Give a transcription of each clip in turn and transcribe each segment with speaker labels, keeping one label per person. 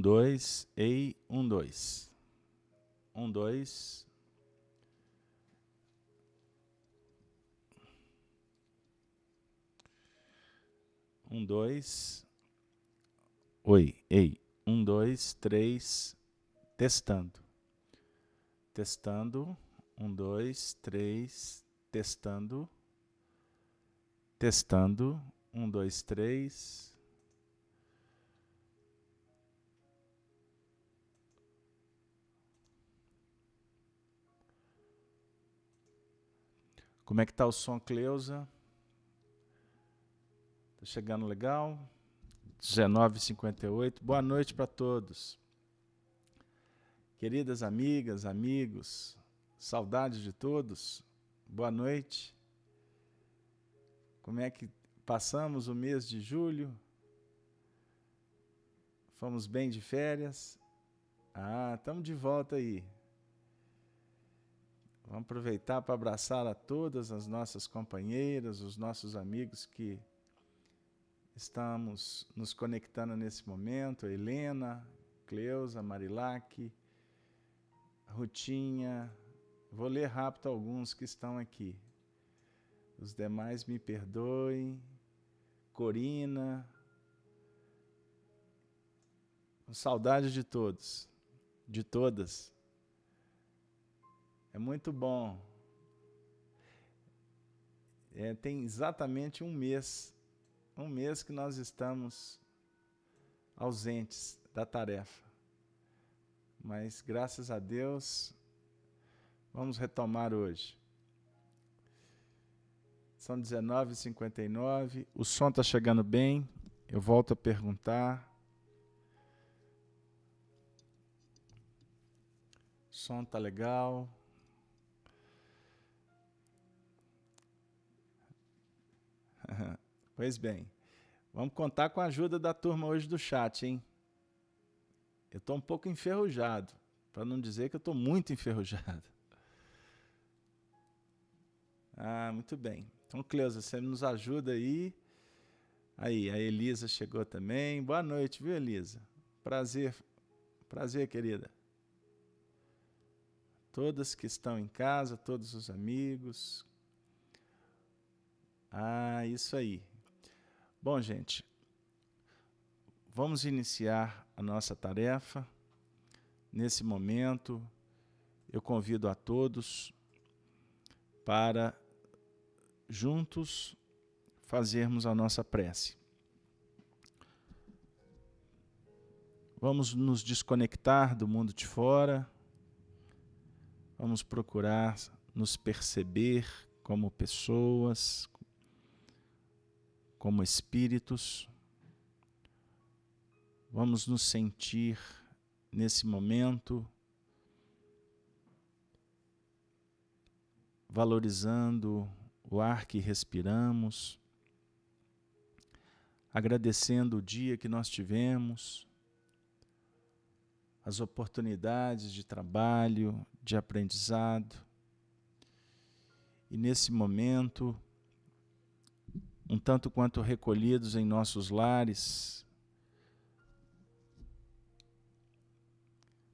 Speaker 1: 2, ei, 1, 2. 1, 2. Um, dois. Oi, ei. 1, 2, 3. Testando. Testando. 1, 2, 3. Testando. Testando. 1, 2, 3. Como é que tá o som, Cleusa? Tá chegando legal? 19h58. Boa noite para todos. Queridas amigas, amigos, saudades de todos. Boa noite. Como é que passamos o mês de julho? Fomos bem de férias? Estamos de volta aí. Vamos aproveitar para abraçar a todas as nossas companheiras, os nossos amigos que estamos nos conectando nesse momento. A Helena, Cleusa, Marilac, Rutinha. Vou ler rápido alguns que estão aqui. Os demais me perdoem. Corina. Com saudade de todos, de todas. É muito bom. Tem exatamente um mês que nós estamos ausentes da tarefa. Mas, graças a Deus, vamos retomar hoje. São 19h59, o som está chegando bem, eu volto a perguntar. O som está legal. Pois bem, vamos contar com a ajuda da turma hoje do chat, hein? Eu estou um pouco enferrujado, para não dizer que eu estou muito enferrujado. Muito bem. Então, Cleusa, você nos ajuda aí. Aí, a Elisa chegou também. Boa noite, viu, Elisa? Prazer, querida. Todas que estão em casa, todos os amigos. Isso aí. Bom, gente, vamos iniciar a nossa tarefa. Nesse momento, eu convido a todos para juntos fazermos a nossa prece. Vamos nos desconectar do mundo de fora, vamos procurar nos perceber como pessoas, como espíritos. Vamos nos sentir nesse momento valorizando o ar que respiramos, agradecendo o dia que nós tivemos, as oportunidades de trabalho, de aprendizado. E nesse momento, um tanto quanto recolhidos em nossos lares,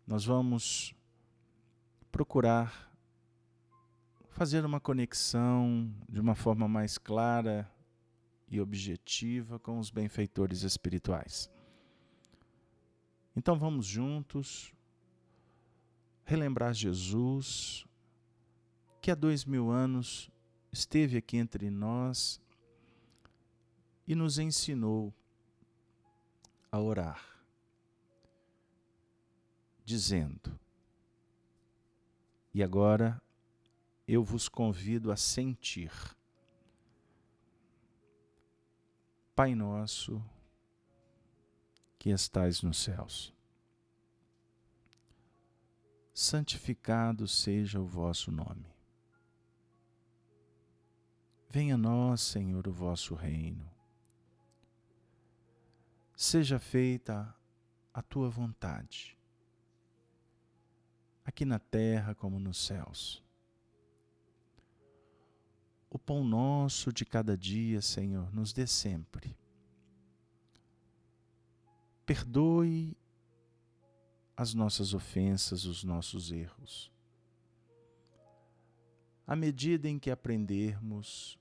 Speaker 1: nós vamos procurar fazer uma conexão de uma forma mais clara e objetiva com os benfeitores espirituais. Então vamos juntos relembrar Jesus, que há 2000 anos esteve aqui entre nós e nos ensinou a orar, dizendo: e agora eu vos convido a sentir. Pai nosso, que estais nos céus, santificado seja o vosso nome. Venha a nós, Senhor, o vosso reino. Seja feita a tua vontade, aqui na terra como nos céus. O pão nosso de cada dia, Senhor, nos dê sempre. Perdoe as nossas ofensas, os nossos erros. À medida em que aprendermos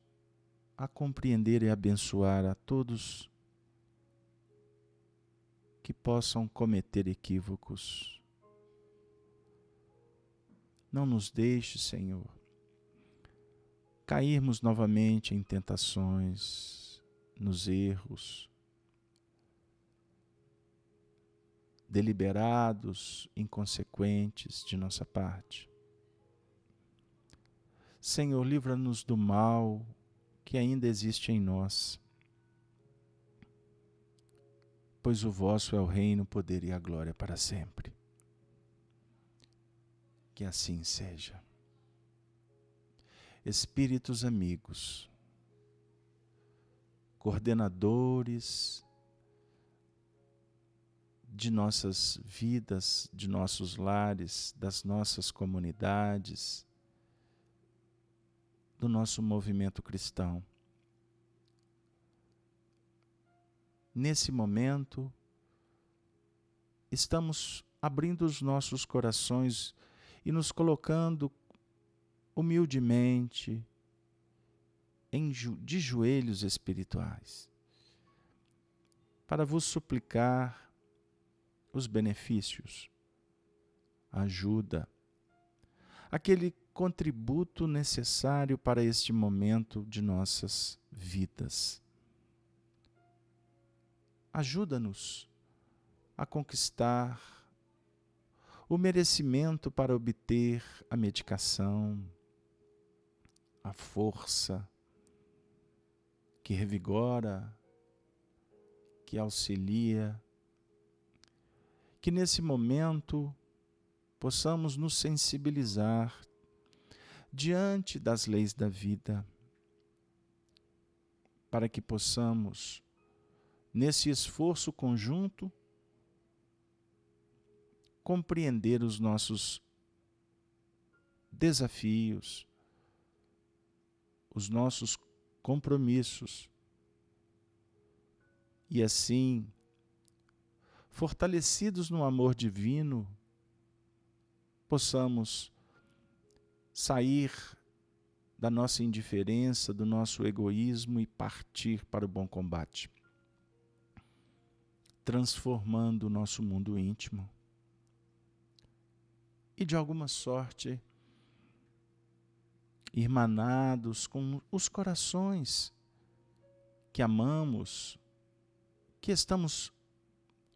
Speaker 1: a compreender e abençoar a todos que possam cometer equívocos, não nos deixe, Senhor, cairmos novamente em tentações, nos erros, deliberados, inconsequentes de nossa parte. Senhor, livra-nos do mal que ainda existe em nós, pois o vosso é o reino, o poder e a glória para sempre. Que assim seja. Espíritos amigos, coordenadores de nossas vidas, de nossos lares, das nossas comunidades, do nosso movimento cristão. Nesse momento, estamos abrindo os nossos corações e nos colocando humildemente de joelhos espirituais, para vos suplicar os benefícios, a ajuda, aquele contributo necessário para este momento de nossas vidas. Ajuda-nos a conquistar o merecimento para obter a medicação, a força que revigora, que auxilia, que nesse momento possamos nos sensibilizar diante das leis da vida, para que possamos, nesse esforço conjunto, compreender os nossos desafios, os nossos compromissos, e assim, fortalecidos no amor divino, possamos sair da nossa indiferença, do nosso egoísmo e partir para o bom combate, transformando o nosso mundo íntimo. E de alguma sorte, irmanados com os corações que amamos, que estamos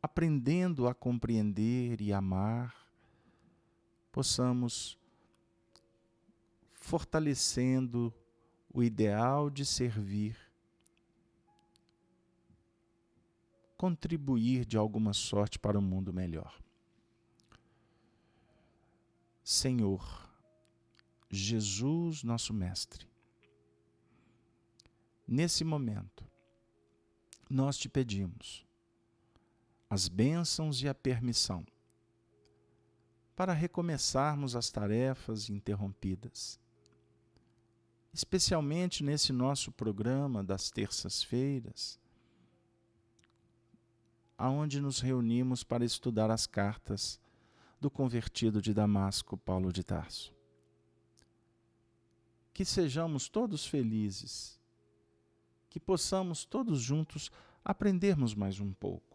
Speaker 1: aprendendo a compreender e amar, possamos, fortalecendo o ideal de servir, contribuir de alguma sorte para um mundo melhor. Senhor, Jesus, nosso Mestre, nesse momento, nós te pedimos as bênçãos e a permissão para recomeçarmos as tarefas interrompidas, especialmente nesse nosso programa das terças-feiras, aonde nos reunimos para estudar as cartas do convertido de Damasco, Paulo de Tarso. Que sejamos todos felizes, que possamos todos juntos aprendermos mais um pouco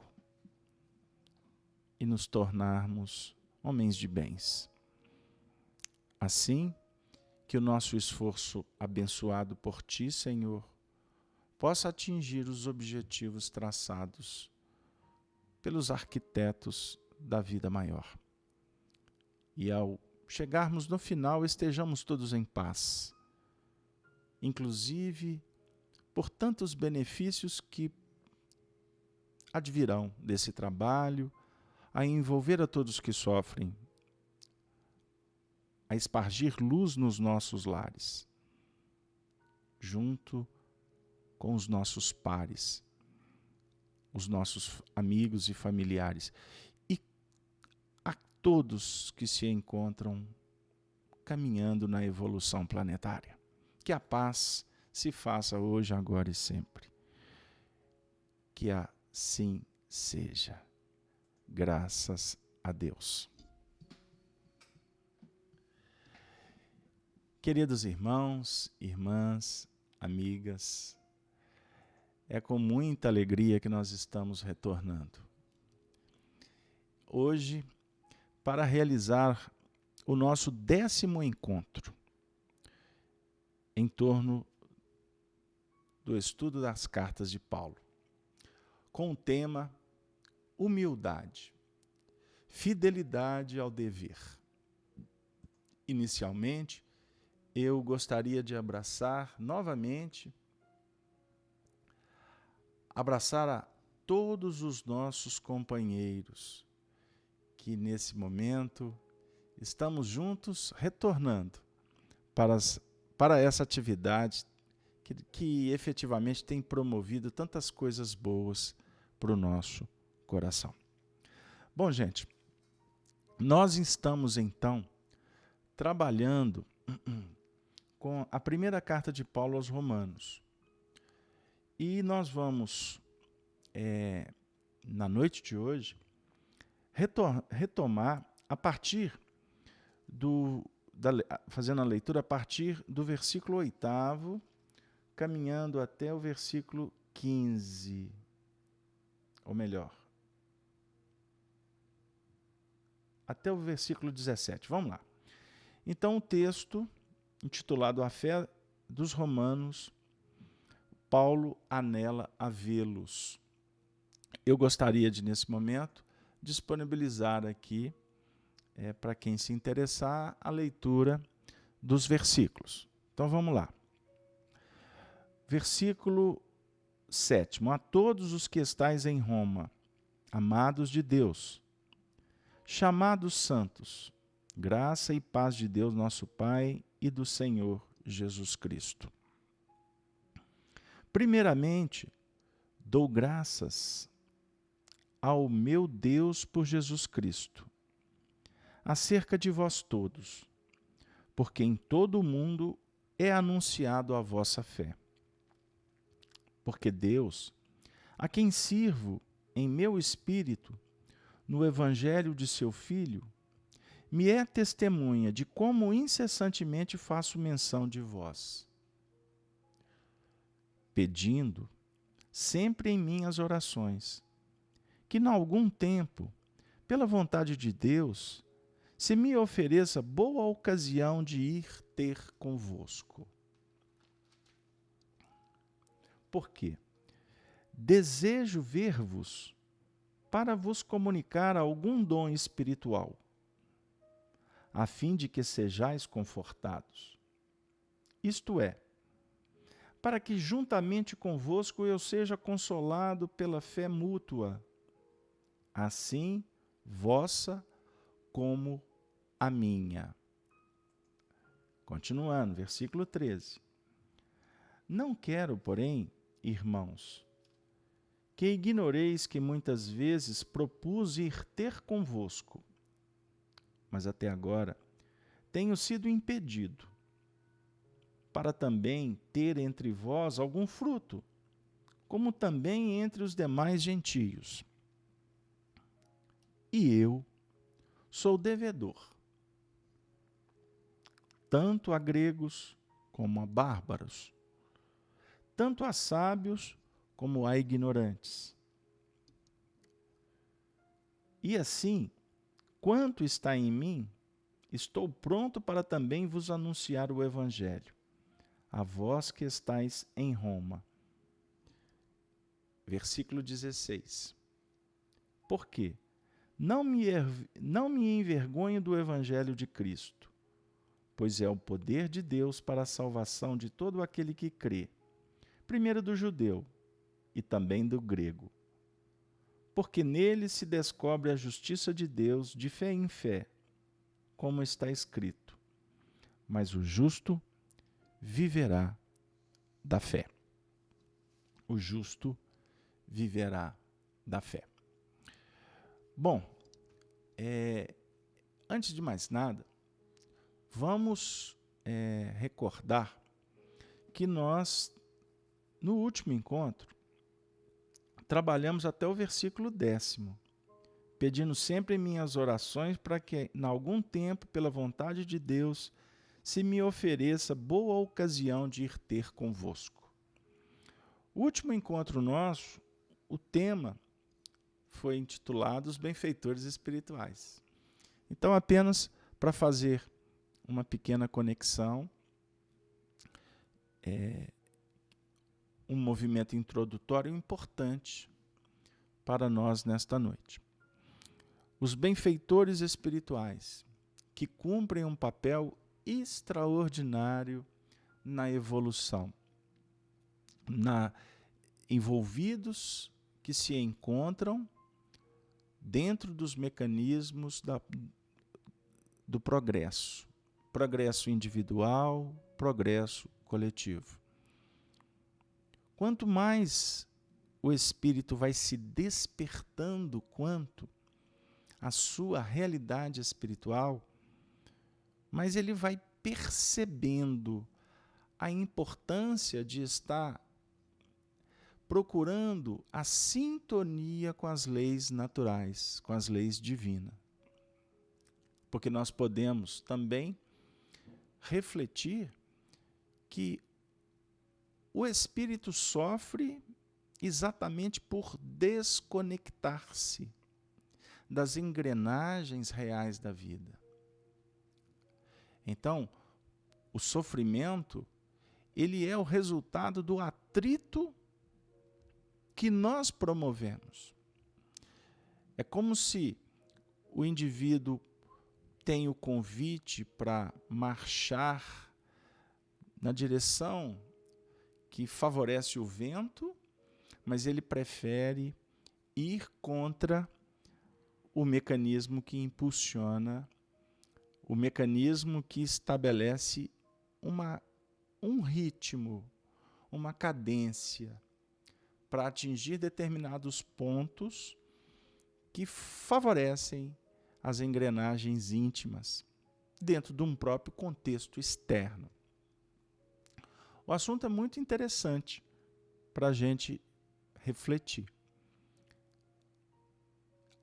Speaker 1: e nos tornarmos homens de bens. Assim, que o nosso esforço abençoado por Ti, Senhor, possa atingir os objetivos traçados pelos arquitetos da vida maior. E ao chegarmos no final, estejamos todos em paz, inclusive por tantos benefícios que advirão desse trabalho, a envolver a todos que sofrem, a espargir luz nos nossos lares, junto com os nossos pares, os nossos amigos e familiares, e a todos que se encontram caminhando na evolução planetária. Que a paz se faça hoje, agora e sempre. Que assim seja. Graças a a Deus. Queridos irmãos, irmãs, amigas, é com muita alegria que nós estamos retornando. Hoje, para realizar o nosso 10º encontro em torno do estudo das cartas de Paulo, com o tema humildade, fidelidade ao dever. Inicialmente, eu gostaria de abraçar a todos os nossos companheiros que nesse momento estamos juntos retornando para essa atividade que efetivamente tem promovido tantas coisas boas para o nosso coração. Bom, gente, nós estamos então trabalhando com a primeira carta de Paulo aos Romanos. E nós vamos, na noite de hoje, retomar a partir fazendo a leitura a partir do versículo 8º, caminhando até o versículo 15, ou melhor, até o versículo 17. Vamos lá. Então, o texto, intitulado A Fé dos Romanos, Paulo anela a vê-los. Eu gostaria de, nesse momento, disponibilizar aqui, para quem se interessar, a leitura dos versículos. Então, vamos lá. Versículo 7. A todos os que estais em Roma, amados de Deus, chamados santos, graça e paz de Deus nosso Pai e do Senhor Jesus Cristo. Primeiramente, dou graças ao meu Deus por Jesus Cristo, acerca de vós todos, porque em todo o mundo é anunciado a vossa fé. Porque Deus, a quem sirvo em meu espírito, no Evangelho de seu Filho, me é testemunha de como incessantemente faço menção de vós, pedindo, sempre em minhas orações, que em algum tempo, pela vontade de Deus, se me ofereça boa ocasião de ir ter convosco. Por quê? Desejo ver-vos para vos comunicar algum dom espiritual, a fim de que sejais confortados. Isto é, para que juntamente convosco eu seja consolado pela fé mútua, assim vossa como a minha. Continuando, versículo 13. Não quero, porém, irmãos, que ignoreis que muitas vezes propus ir ter convosco, mas até agora tenho sido impedido, para também ter entre vós algum fruto, como também entre os demais gentios. E eu sou devedor, tanto a gregos como a bárbaros, tanto a sábios como a ignorantes. E assim, quanto está em mim, estou pronto para também vos anunciar o Evangelho, a vós que estáis em Roma. Versículo 16. Por quê? Não me envergonho do Evangelho de Cristo, pois é o poder de Deus para a salvação de todo aquele que crê, primeiro do judeu e também do grego. Porque nele se descobre a justiça de Deus de fé em fé, como está escrito: mas o justo viverá da fé. O justo viverá da fé. Bom, antes de mais nada, vamos recordar que nós, no último encontro, trabalhamos até o versículo 10º, pedindo sempre em minhas orações para que, em algum tempo, pela vontade de Deus, se me ofereça boa ocasião de ir ter convosco. O último encontro nosso, o tema foi intitulado Os Benfeitores Espirituais. Então, apenas para fazer uma pequena conexão, um movimento introdutório importante para nós nesta noite. Os benfeitores espirituais, que cumprem um papel extraordinário na evolução, envolvidos que se encontram dentro dos mecanismos do progresso individual, progresso coletivo. Quanto mais o espírito vai se despertando quanto à sua realidade espiritual, mas ele vai percebendo a importância de estar procurando a sintonia com as leis naturais, com as leis divinas. Porque nós podemos também refletir que o espírito sofre exatamente por desconectar-se das engrenagens reais da vida. Então, o sofrimento, ele é o resultado do atrito que nós promovemos. É como se o indivíduo tem o convite para marchar na direção que favorece o vento, mas ele prefere ir contra o mecanismo que impulsiona, o mecanismo que estabelece um ritmo, uma cadência para atingir determinados pontos que favorecem as engrenagens íntimas dentro de um próprio contexto externo. O assunto é muito interessante para a gente refletir.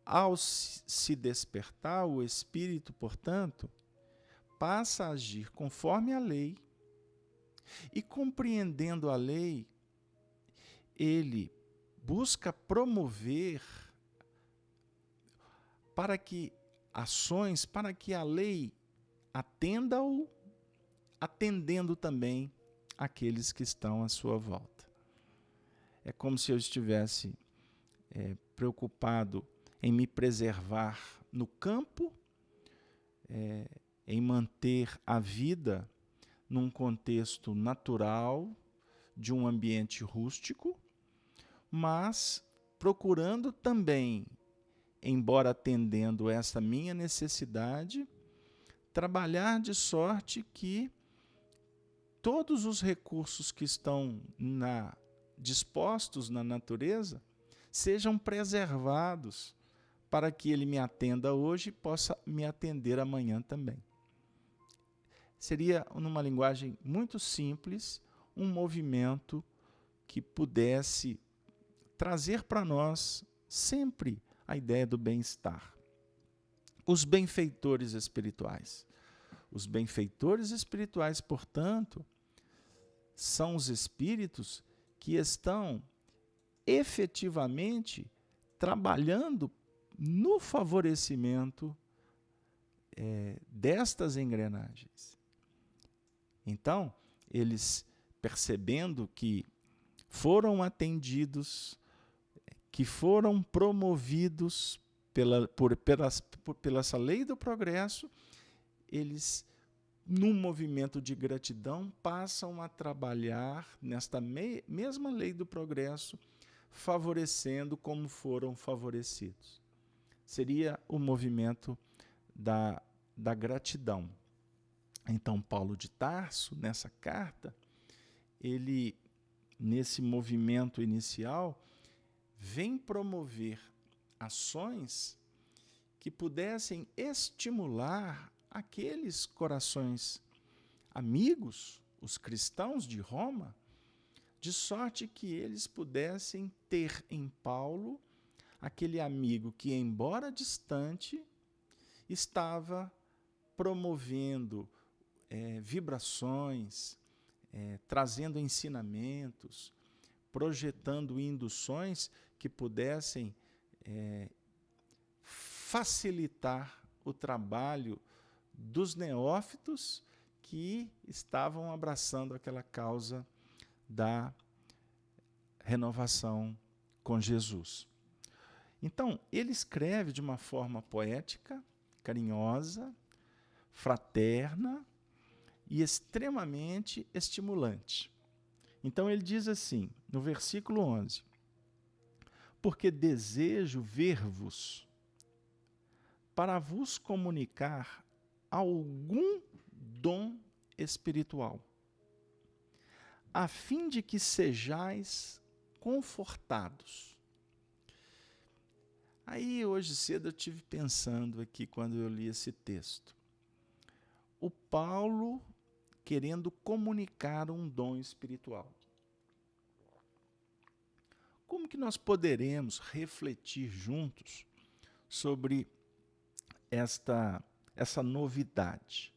Speaker 1: Ao se despertar, o espírito, portanto, passa a agir conforme a lei e, compreendendo a lei, ele busca promover para que ações, para que a lei atenda-o, atendendo também aqueles que estão à sua volta. É como se eu estivesse preocupado em me preservar no campo, em manter a vida num contexto natural, de um ambiente rústico, mas procurando também, embora atendendo essa minha necessidade, trabalhar de sorte que todos os recursos que estão dispostos na natureza sejam preservados para que ele me atenda hoje e possa me atender amanhã também. Seria, numa linguagem muito simples, um movimento que pudesse trazer para nós sempre a ideia do bem-estar. Os benfeitores espirituais. Os benfeitores espirituais, portanto, são os espíritos que estão efetivamente trabalhando no favorecimento destas engrenagens. Então, eles, percebendo que foram atendidos, que foram promovidos pela essa lei do progresso, eles, num movimento de gratidão, passam a trabalhar nesta mesma lei do progresso, favorecendo como foram favorecidos. Seria o movimento da gratidão. Então, Paulo de Tarso, nessa carta, ele, nesse movimento inicial, vem promover ações que pudessem estimular aqueles corações amigos, os cristãos de Roma, de sorte que eles pudessem ter em Paulo aquele amigo que, embora distante, estava promovendo vibrações, trazendo ensinamentos, projetando induções que pudessem facilitar o trabalho dos neófitos que estavam abraçando aquela causa da renovação com Jesus. Então, ele escreve de uma forma poética, carinhosa, fraterna e extremamente estimulante. Então, ele diz assim, no versículo 11: porque desejo ver-vos para vos comunicar algum dom espiritual, a fim de que sejais confortados. Aí, hoje cedo, eu estive pensando aqui, quando eu li esse texto, o Paulo querendo comunicar um dom espiritual. Como que nós poderemos refletir juntos sobre essa novidade?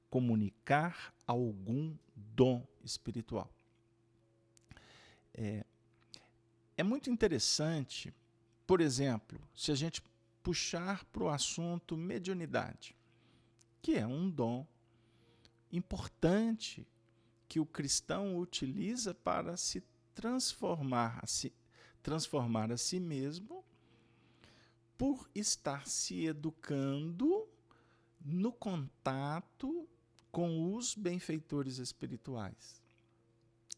Speaker 1: Comunicar algum dom espiritual. É muito interessante, por exemplo, se a gente puxar para o assunto mediunidade, que é um dom importante que o cristão utiliza para se transformar a si mesmo, por estar se educando no contato com os benfeitores espirituais.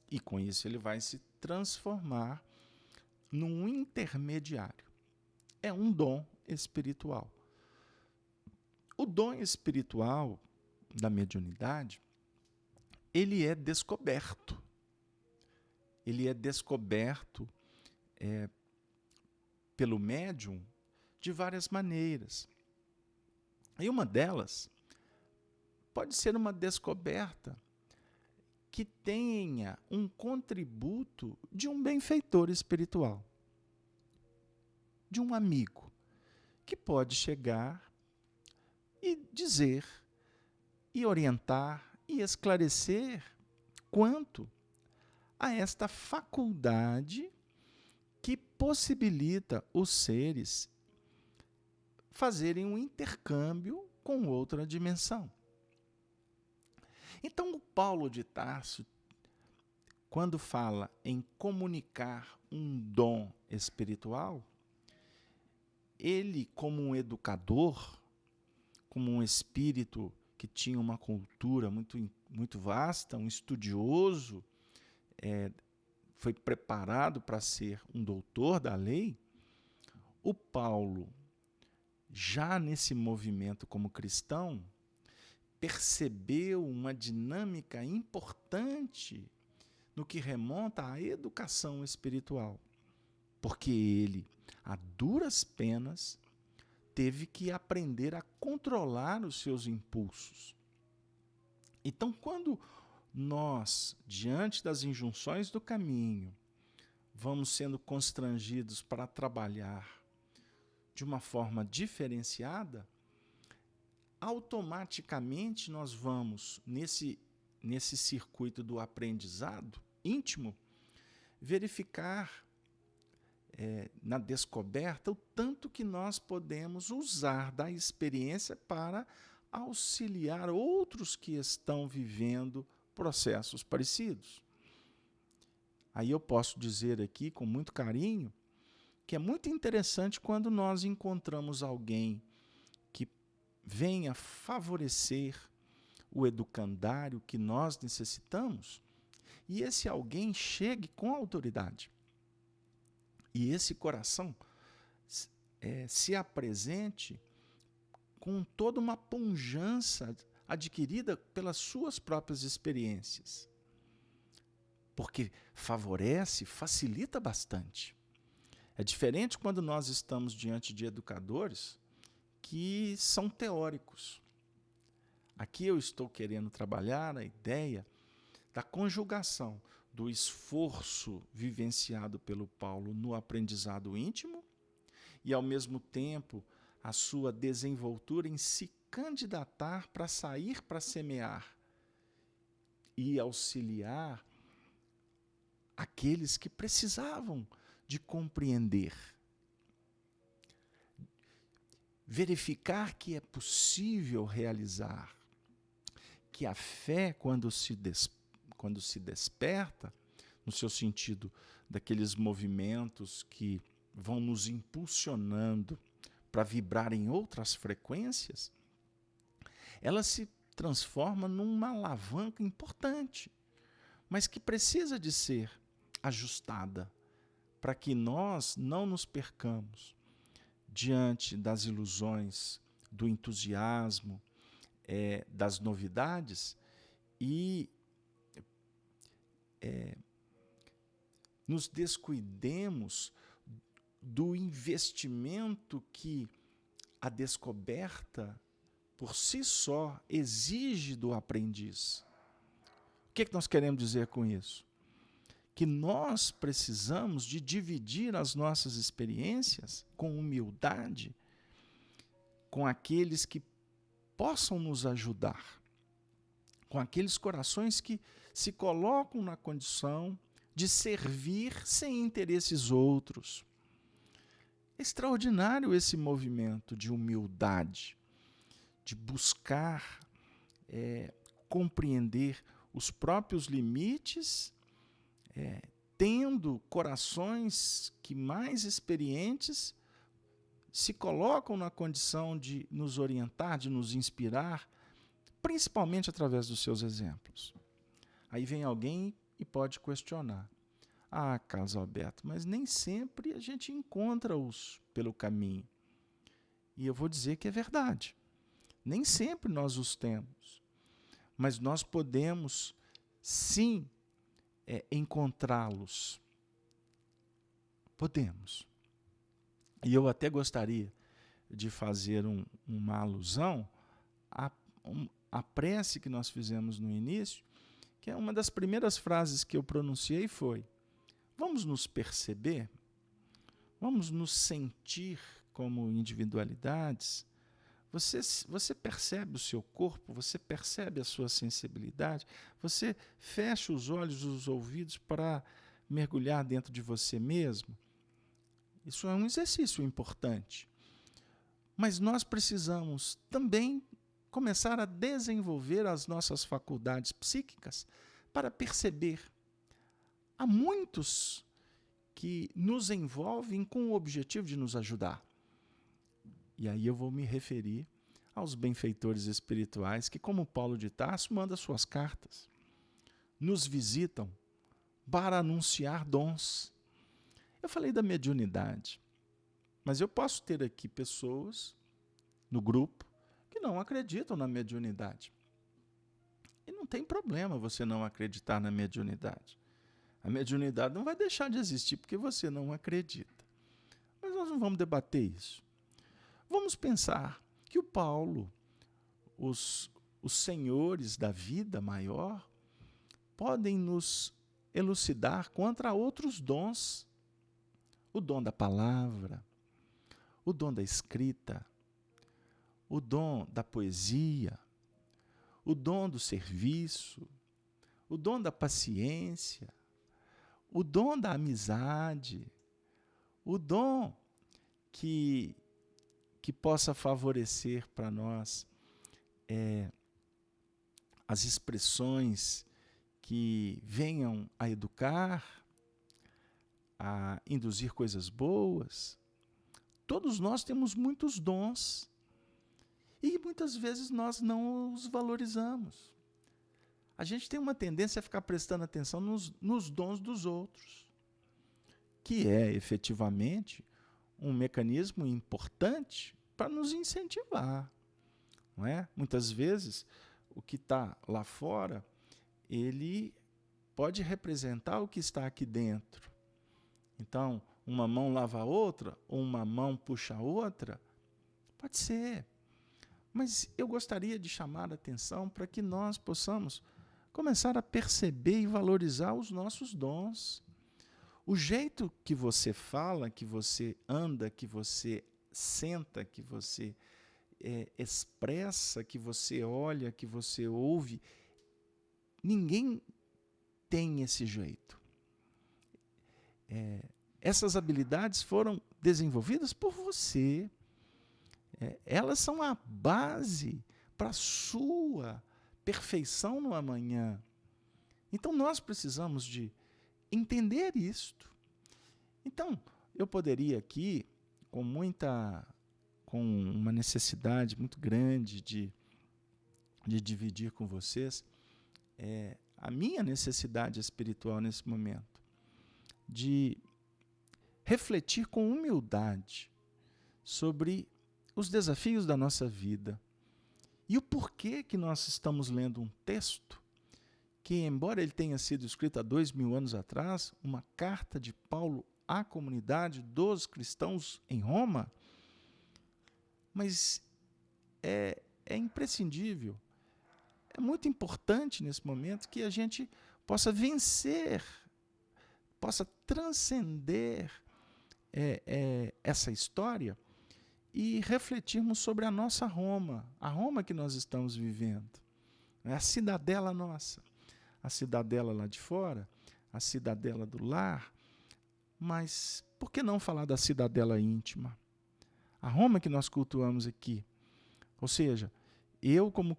Speaker 1: E com isso ele vai se transformar num intermediário. É um dom espiritual. O dom espiritual da mediunidade, ele é descoberto. Ele é descoberto pelo médium de várias maneiras. E uma delas pode ser uma descoberta que tenha um contributo de um benfeitor espiritual, de um amigo, que pode chegar e dizer, e orientar, e esclarecer quanto a esta faculdade que possibilita os seres fazerem um intercâmbio com outra dimensão. Então, o Paulo de Tarso, quando fala em comunicar um dom espiritual, ele, como um educador, como um espírito que tinha uma cultura muito vasta, um estudioso, foi preparado para ser um doutor da lei, o Paulo, já nesse movimento como cristão, percebeu uma dinâmica importante no que remonta à educação espiritual, porque ele, a duras penas, teve que aprender a controlar os seus impulsos. Então, quando nós, diante das injunções do caminho, vamos sendo constrangidos para trabalhar de uma forma diferenciada, automaticamente nós vamos, nesse circuito do aprendizado íntimo, verificar na descoberta o tanto que nós podemos usar da experiência para auxiliar outros que estão vivendo processos parecidos. Aí eu posso dizer aqui com muito carinho que é muito interessante quando nós encontramos alguém que venha favorecer o educandário que nós necessitamos e esse alguém chegue com autoridade. E esse coração se apresente com toda uma pujança adquirida pelas suas próprias experiências. Porque favorece, facilita bastante. É diferente quando nós estamos diante de educadores que são teóricos. Aqui eu estou querendo trabalhar a ideia da conjugação do esforço vivenciado pelo Paulo no aprendizado íntimo e, ao mesmo tempo, a sua desenvoltura em se candidatar para sair para semear e auxiliar aqueles que precisavam de compreender. Verificar que é possível realizar, que a fé, quando se desperta, no seu sentido daqueles movimentos que vão nos impulsionando para vibrar em outras frequências, ela se transforma numa alavanca importante, mas que precisa de ser ajustada para que nós não nos percamos diante das ilusões, do entusiasmo, das novidades e nos descuidemos do investimento que a descoberta por si só exige do aprendiz. O que nós queremos dizer com isso? Que nós precisamos de dividir as nossas experiências com humildade com aqueles que possam nos ajudar, com aqueles corações que se colocam na condição de servir sem interesses outros. É extraordinário esse movimento de humildade, de buscar compreender os próprios limites, tendo corações que mais experientes se colocam na condição de nos orientar, de nos inspirar, principalmente através dos seus exemplos. Aí vem alguém e pode questionar. Ah, Carlos Alberto, mas nem sempre a gente encontra-os pelo caminho. E eu vou dizer que é verdade. Nem sempre nós os temos. Mas nós podemos, sim, encontrá-los. Podemos. E eu até gostaria de fazer uma alusão à prece que nós fizemos no início, que é uma das primeiras frases que eu pronunciei foi: vamos nos perceber, vamos nos sentir como individualidades. Você percebe o seu corpo, você percebe a sua sensibilidade, você fecha os olhos e os ouvidos para mergulhar dentro de você mesmo. Isso é um exercício importante. Mas nós precisamos também começar a desenvolver as nossas faculdades psíquicas para perceber. Há muitos que nos envolvem com o objetivo de nos ajudar. E aí eu vou me referir aos benfeitores espirituais que, como Paulo de Tarso, manda suas cartas. Nos visitam para anunciar dons. Eu falei da mediunidade, mas eu posso ter aqui pessoas no grupo que não acreditam na mediunidade. E não tem problema você não acreditar na mediunidade. A mediunidade não vai deixar de existir porque você não acredita. Mas nós não vamos debater isso. Vamos pensar que o Paulo, os senhores da vida maior, podem nos elucidar contra outros dons. O dom da palavra, o dom da escrita, o dom da poesia, o dom do serviço, o dom da paciência, o dom da amizade, o dom que possa favorecer para nós as expressões que venham a educar, a induzir coisas boas. Todos nós temos muitos dons e muitas vezes nós não os valorizamos. A gente tem uma tendência a ficar prestando atenção nos dons dos outros, que é efetivamente um mecanismo importante para nos incentivar, não é? Muitas vezes o que está lá fora, ele pode representar o que está aqui dentro. Então, uma mão lava a outra, ou uma mão puxa a outra, pode ser. Mas eu gostaria de chamar a atenção para que nós possamos começar a perceber e valorizar os nossos dons. O jeito que você fala, que você anda, que você senta, que você expressa, que você olha, que você ouve, ninguém tem esse jeito. Essas habilidades foram desenvolvidas por você. Elas são a base para a sua perfeição no amanhã. Então nós precisamos de entender isto. Então, eu poderia aqui, com uma necessidade muito grande de dividir com vocês a minha necessidade espiritual nesse momento, de refletir com humildade sobre os desafios da nossa vida e o porquê que nós estamos lendo um texto que, embora ele tenha sido escrito há 2000 anos atrás, uma carta de Paulo à comunidade dos cristãos em Roma, mas é imprescindível, é muito importante nesse momento que a gente possa vencer, possa transcender essa história e refletirmos sobre a nossa Roma, a Roma que nós estamos vivendo, a cidadela nossa, a cidadela lá de fora, a cidadela do lar, mas por que não falar da cidadela íntima? A Roma que nós cultuamos aqui. Ou seja, eu como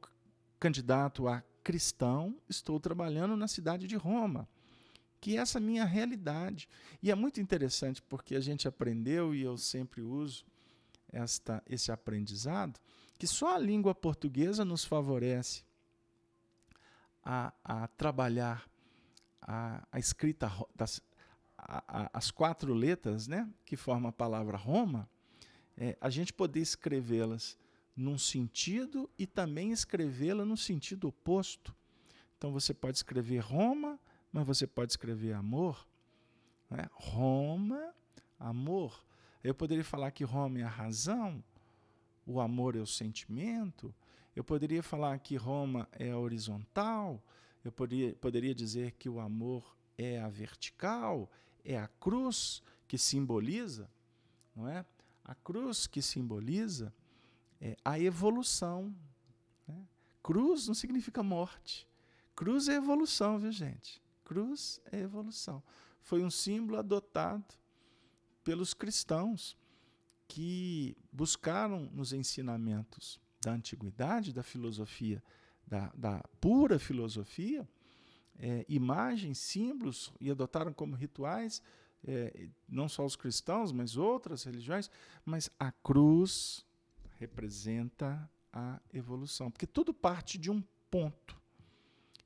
Speaker 1: candidato a cristão estou trabalhando na cidade de Roma, que é essa minha realidade. E é muito interessante porque a gente aprendeu, e eu sempre uso esse aprendizado, que só a língua portuguesa nos favorece a trabalhar a escrita, as 4 letras, né, que formam a palavra Roma, a gente poder escrevê-las num sentido e também escrevê-la no sentido oposto. Então você pode escrever Roma, mas você pode escrever amor. Né? Roma, amor. Eu poderia falar que Roma é a razão, o amor é o sentimento. Eu poderia falar que Roma é a horizontal. Eu poderia dizer que o amor é a vertical, é a cruz que simboliza, não é? A cruz que simboliza a evolução. Né? Cruz não significa morte. Cruz é evolução, viu, gente? Cruz é evolução. Foi um símbolo adotado pelos cristãos que buscaram nos ensinamentos da antiguidade, da filosofia, da pura filosofia, imagens, símbolos, e adotaram como rituais, não só os cristãos, mas outras religiões, mas a cruz representa a evolução, porque tudo parte de um ponto.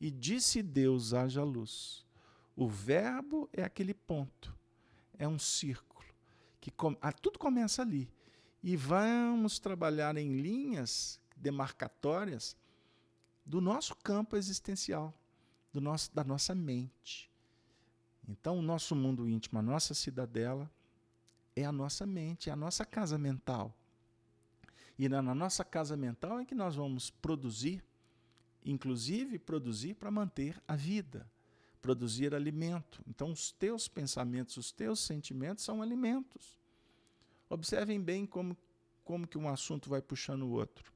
Speaker 1: E disse Deus, haja luz. O verbo é aquele ponto, é um círculo, que tudo começa ali. E vamos trabalhar em linhas demarcatórias do nosso campo existencial, da nossa mente. Então, o nosso mundo íntimo, a nossa cidadela, é a nossa mente, é a nossa casa mental. E na nossa casa mental é que nós vamos produzir, inclusive produzir para manter a vida, produzir alimento. Então, os teus pensamentos, os teus sentimentos são alimentos. Observem bem como que um assunto vai puxando o outro.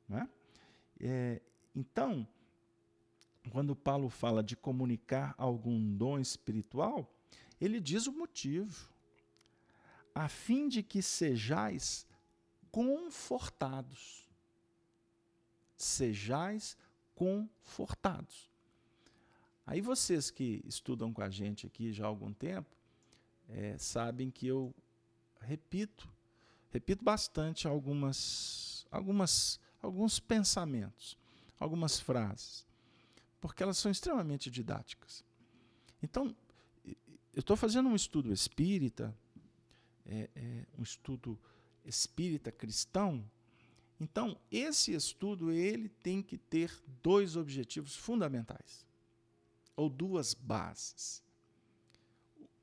Speaker 1: Não é? Então, quando Paulo fala de comunicar algum dom espiritual, ele diz o motivo. A fim de que sejais confortados. Sejais confortados. Aí vocês que estudam com a gente aqui já há algum tempo, sabem que eu repito bastante alguns pensamentos, algumas frases, porque elas são extremamente didáticas. Então, eu estou fazendo um estudo espírita, um estudo espírita cristão. Então, esse estudo ele tem que ter 2 objetivos fundamentais, ou 2 bases: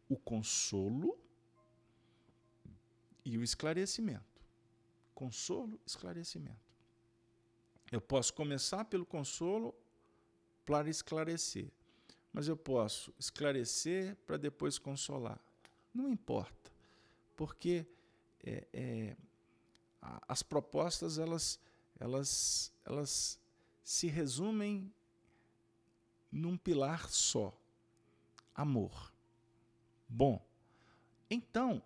Speaker 1: o consolo e o esclarecimento. Consolo, esclarecimento. Eu posso começar pelo consolo, contemplar e esclarecer. Mas eu posso esclarecer para depois consolar. Não importa, porque as propostas elas se resumem num pilar só: amor. Bom, então,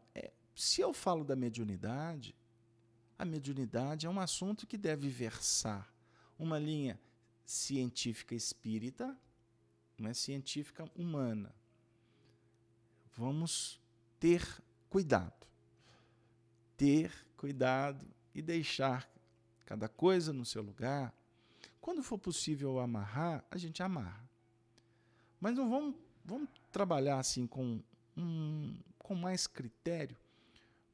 Speaker 1: se eu falo da mediunidade, a mediunidade é um assunto que deve versar uma linha científica espírita, não é científica humana. Vamos ter cuidado e deixar cada coisa no seu lugar. Quando for possível amarrar, a gente amarra. Mas não vamos trabalhar assim com mais critério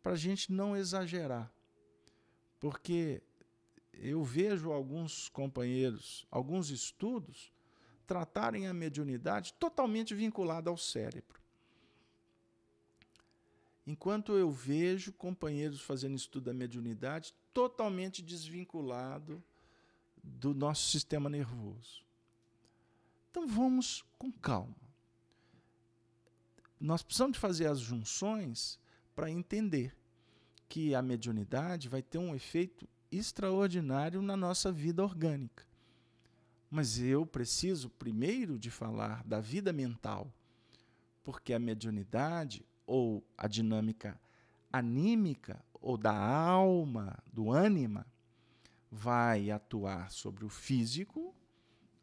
Speaker 1: para a gente não exagerar. Porque eu vejo alguns companheiros, alguns estudos, tratarem a mediunidade totalmente vinculada ao cérebro. Enquanto eu vejo companheiros fazendo estudo da mediunidade totalmente desvinculado do nosso sistema nervoso. Então vamos com calma. Nós precisamos de fazer as junções para entender que a mediunidade vai ter um efeito extraordinário na nossa vida orgânica. Mas eu preciso primeiro de falar da vida mental, porque a mediunidade ou a dinâmica anímica ou da alma, do ânima, vai atuar sobre o físico,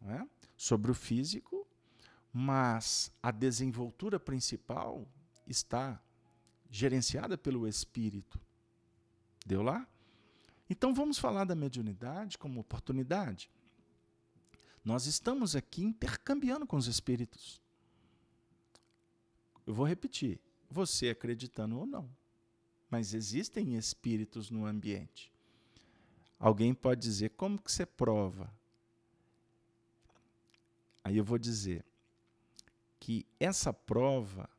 Speaker 1: não é? Sobre o físico, mas a desenvoltura principal está gerenciada pelo espírito. Deu lá? Então vamos falar da mediunidade como oportunidade. Nós estamos aqui intercambiando com os espíritos. Eu vou repetir, você acreditando ou não, mas existem espíritos no ambiente. Alguém pode dizer, como que você prova? Aí eu vou dizer que essa prova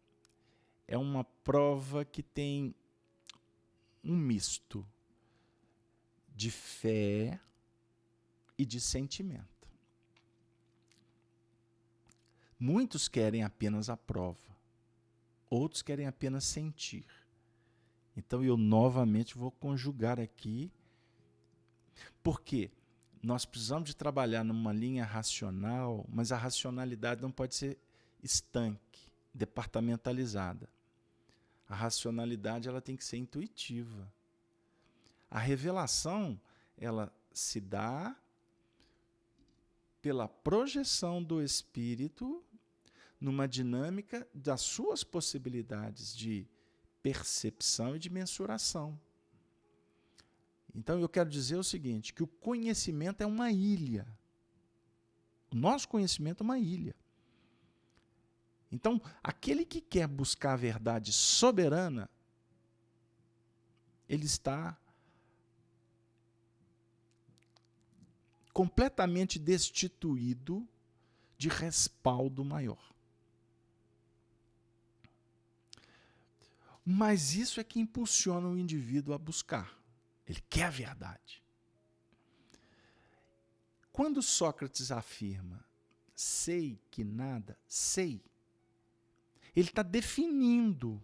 Speaker 1: é uma prova que tem um misto de fé e de sentimento. Muitos querem apenas a prova, outros querem apenas sentir. Então eu novamente vou conjugar aqui, porque nós precisamos de trabalhar numa linha racional, mas a racionalidade não pode ser estanque, departamentalizada. A racionalidade ela tem que ser intuitiva. A revelação ela se dá pela projeção do espírito numa dinâmica das suas possibilidades de percepção e de mensuração. Então eu quero dizer o seguinte, que o conhecimento é uma ilha. O nosso conhecimento é uma ilha. Então, aquele que quer buscar a verdade soberana, ele está completamente destituído de respaldo maior. Mas isso é que impulsiona o indivíduo a buscar. Ele quer a verdade. Quando Sócrates afirma, sei que nada sei, ele está definindo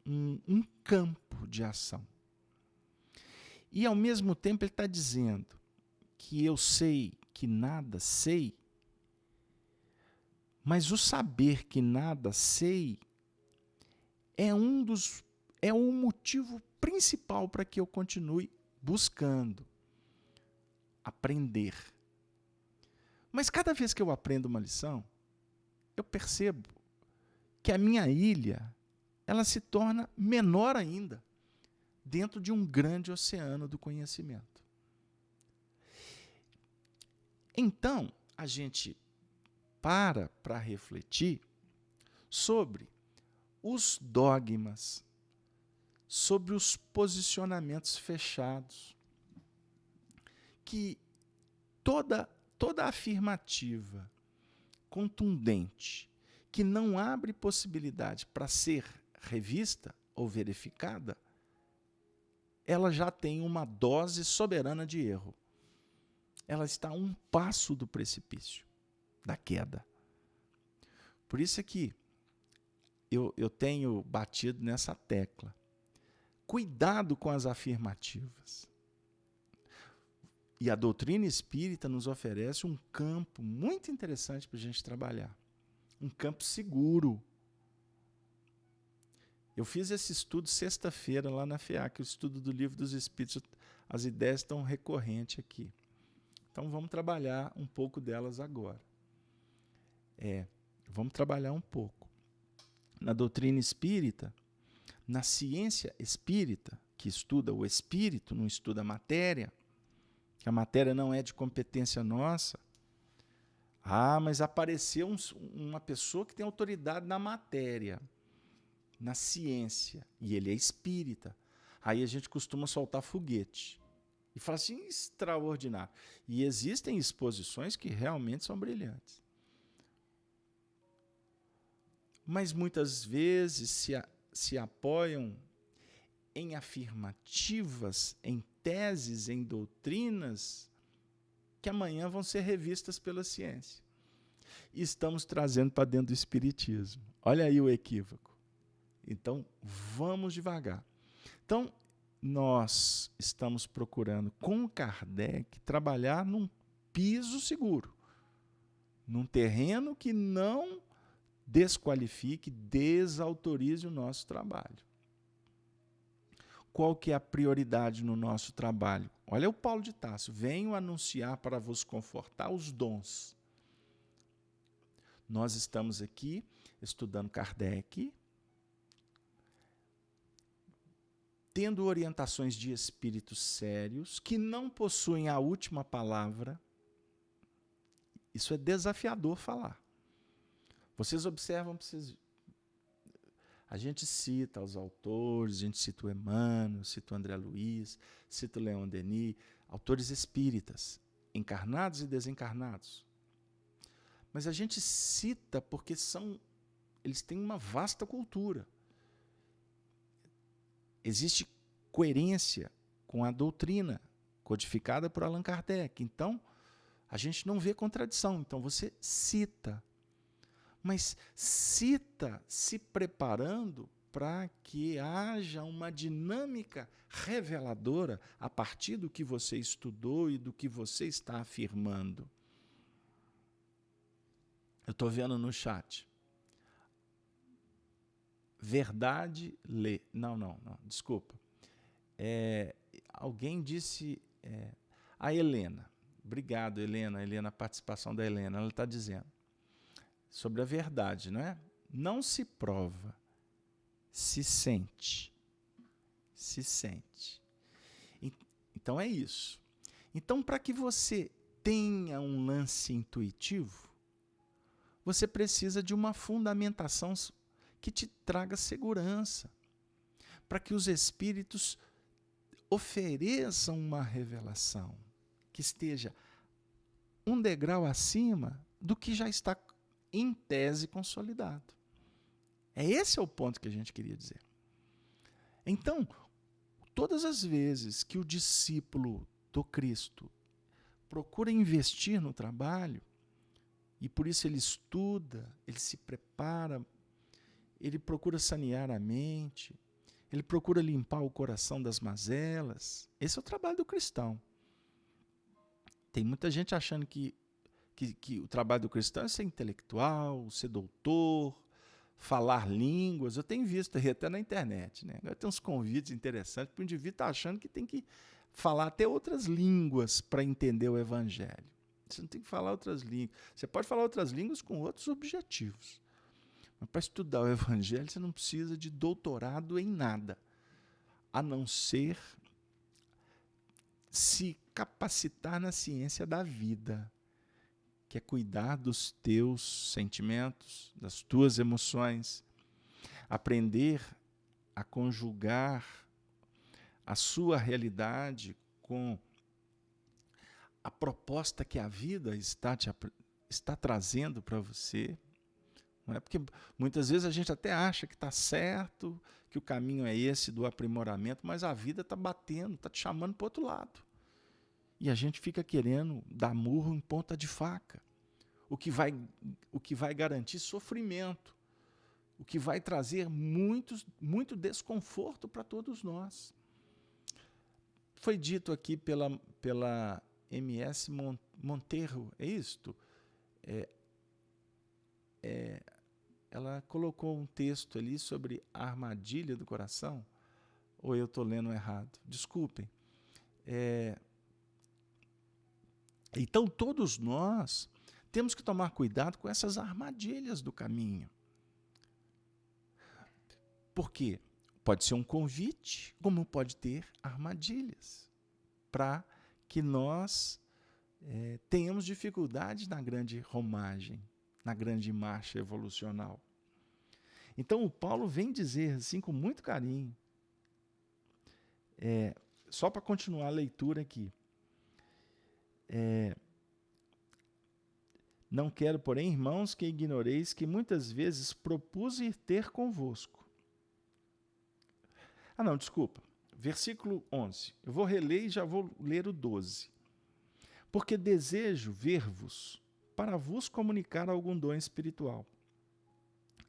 Speaker 1: um campo de ação. E, ao mesmo tempo, ele está dizendo que eu sei que nada sei, mas o saber que nada sei é um motivo principal para que eu continue buscando aprender. Mas cada vez que eu aprendo uma lição, eu percebo que a minha ilha ela se torna menor ainda dentro de um grande oceano do conhecimento. Então, a gente para refletir sobre os dogmas, sobre os posicionamentos fechados, que toda afirmativa contundente que não abre possibilidade para ser revista ou verificada, ela já tem uma dose soberana de erro. Ela está a um passo do precipício. da queda. Por isso é que eu tenho batido nessa tecla. Cuidado com as afirmativas. E a doutrina espírita nos oferece um campo muito interessante para a gente trabalhar. Um campo seguro. Eu fiz esse estudo sexta-feira lá na FEAC, o estudo do Livro dos Espíritos. As ideias estão recorrentes aqui. Então vamos trabalhar um pouco delas agora. Vamos trabalhar um pouco. Na doutrina espírita, na ciência espírita, que estuda o espírito, não estuda a matéria, que a matéria não é de competência nossa. Mas apareceu uma pessoa que tem autoridade na matéria, na ciência, e ele é espírita. Aí a gente costuma soltar foguete. E fala assim, extraordinário. E existem exposições que realmente são brilhantes. Mas muitas vezes se apoiam em afirmativas, em teses, em doutrinas, que amanhã vão ser revistas pela ciência. E estamos trazendo para dentro do espiritismo. Olha aí o equívoco. Então, vamos devagar. Então, nós estamos procurando, com Kardec, trabalhar num piso seguro, num terreno que não desqualifique, desautorize o nosso trabalho. Qual que é a prioridade no nosso trabalho? Olha o Paulo de Tarso, venho anunciar para vos confortar os dons. Nós estamos aqui estudando Kardec, tendo orientações de espíritos sérios, que não possuem a última palavra. Isso é desafiador falar. Vocês observam, a gente cita os autores, a gente cita o Emmanuel, cita o André Luiz, cita o Leon Denis, autores espíritas, encarnados e desencarnados. Mas a gente cita porque eles têm uma vasta cultura. Existe coerência com a doutrina codificada por Allan Kardec. Então, a gente não vê contradição. Então, você cita. Mas cita se preparando para que haja uma dinâmica reveladora a partir do que você estudou e do que você está afirmando. Eu estou vendo no chat. Verdade, lê. Não, desculpa. Alguém disse... a Helena. Obrigado, Helena, a participação da Helena. Ela está dizendo sobre a verdade, não é? Não se prova, se sente. Se sente. Então é isso. Então, para que você tenha um lance intuitivo, você precisa de uma fundamentação que te traga segurança, para que os espíritos ofereçam uma revelação que esteja um degrau acima do que já está em tese consolidado. Esse é o ponto que a gente queria dizer. Então, todas as vezes que o discípulo do Cristo procura investir no trabalho, e por isso ele estuda, ele se prepara, ele procura sanear a mente, ele procura limpar o coração das mazelas. Esse é o trabalho do cristão. Tem muita gente achando que o trabalho do cristão é ser intelectual, ser doutor, falar línguas. Eu tenho visto aí até na internet, né? Agora tem uns convites interessantes para o indivíduo estar achando que tem que falar até outras línguas para entender o evangelho. Você não tem que falar outras línguas. Você pode falar outras línguas com outros objetivos. Mas para estudar o evangelho, você não precisa de doutorado em nada, a não ser se capacitar na ciência da vida, que é cuidar dos teus sentimentos, das tuas emoções, aprender a conjugar a sua realidade com a proposta que a vida está trazendo para você. Não é? Porque muitas vezes a gente até acha que está certo, que o caminho é esse do aprimoramento, mas a vida está batendo, está te chamando para o outro lado. E a gente fica querendo dar murro em ponta de faca. o que vai garantir sofrimento, o que vai trazer muito desconforto para todos nós. Foi dito aqui pela MS Monteiro, é isto? Ela colocou um texto ali sobre a armadilha do coração, ou eu estou lendo errado? Desculpem. Então, todos nós temos que tomar cuidado com essas armadilhas do caminho. Por quê? Pode ser um convite, como pode ter armadilhas, para que nós tenhamos dificuldade na grande romagem, na grande marcha evolucional. Então, o Paulo vem dizer, assim, com muito carinho, só para continuar a leitura aqui, não quero, porém, irmãos, que ignoreis que muitas vezes propus ir ter convosco. Desculpa. Versículo 11. Eu vou reler e já vou ler o 12. Porque desejo ver-vos para vos comunicar algum dom espiritual,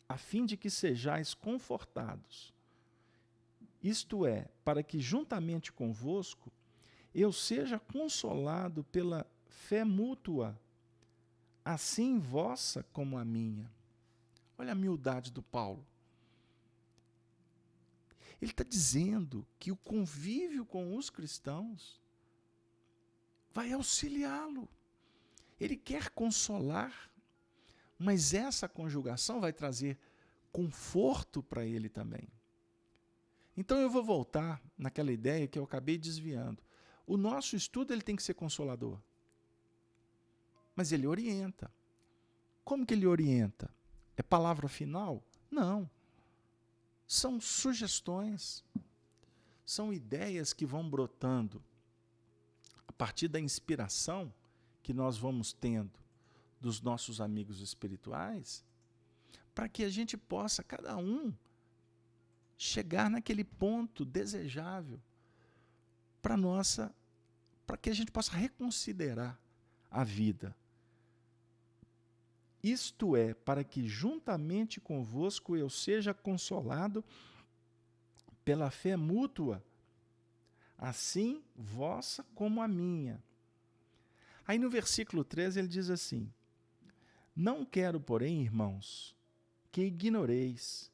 Speaker 1: a fim de que sejais confortados. Isto é, para que juntamente convosco eu seja consolado pela fé mútua, assim vossa como a minha. Olha a humildade do Paulo. Ele está dizendo que o convívio com os cristãos vai auxiliá-lo. Ele quer consolar, mas essa conjugação vai trazer conforto para ele também. Então eu vou voltar naquela ideia que eu acabei desviando. O nosso estudo ele tem que ser consolador. Mas ele orienta. Como que ele orienta? É palavra final? Não. São sugestões, são ideias que vão brotando a partir da inspiração que nós vamos tendo dos nossos amigos espirituais, para que a gente possa, cada um, chegar naquele ponto desejável para que a gente possa reconsiderar a vida. Isto é, para que juntamente convosco eu seja consolado pela fé mútua, assim vossa como a minha. Aí no versículo 13 ele diz assim: não quero, porém, irmãos, que ignoreis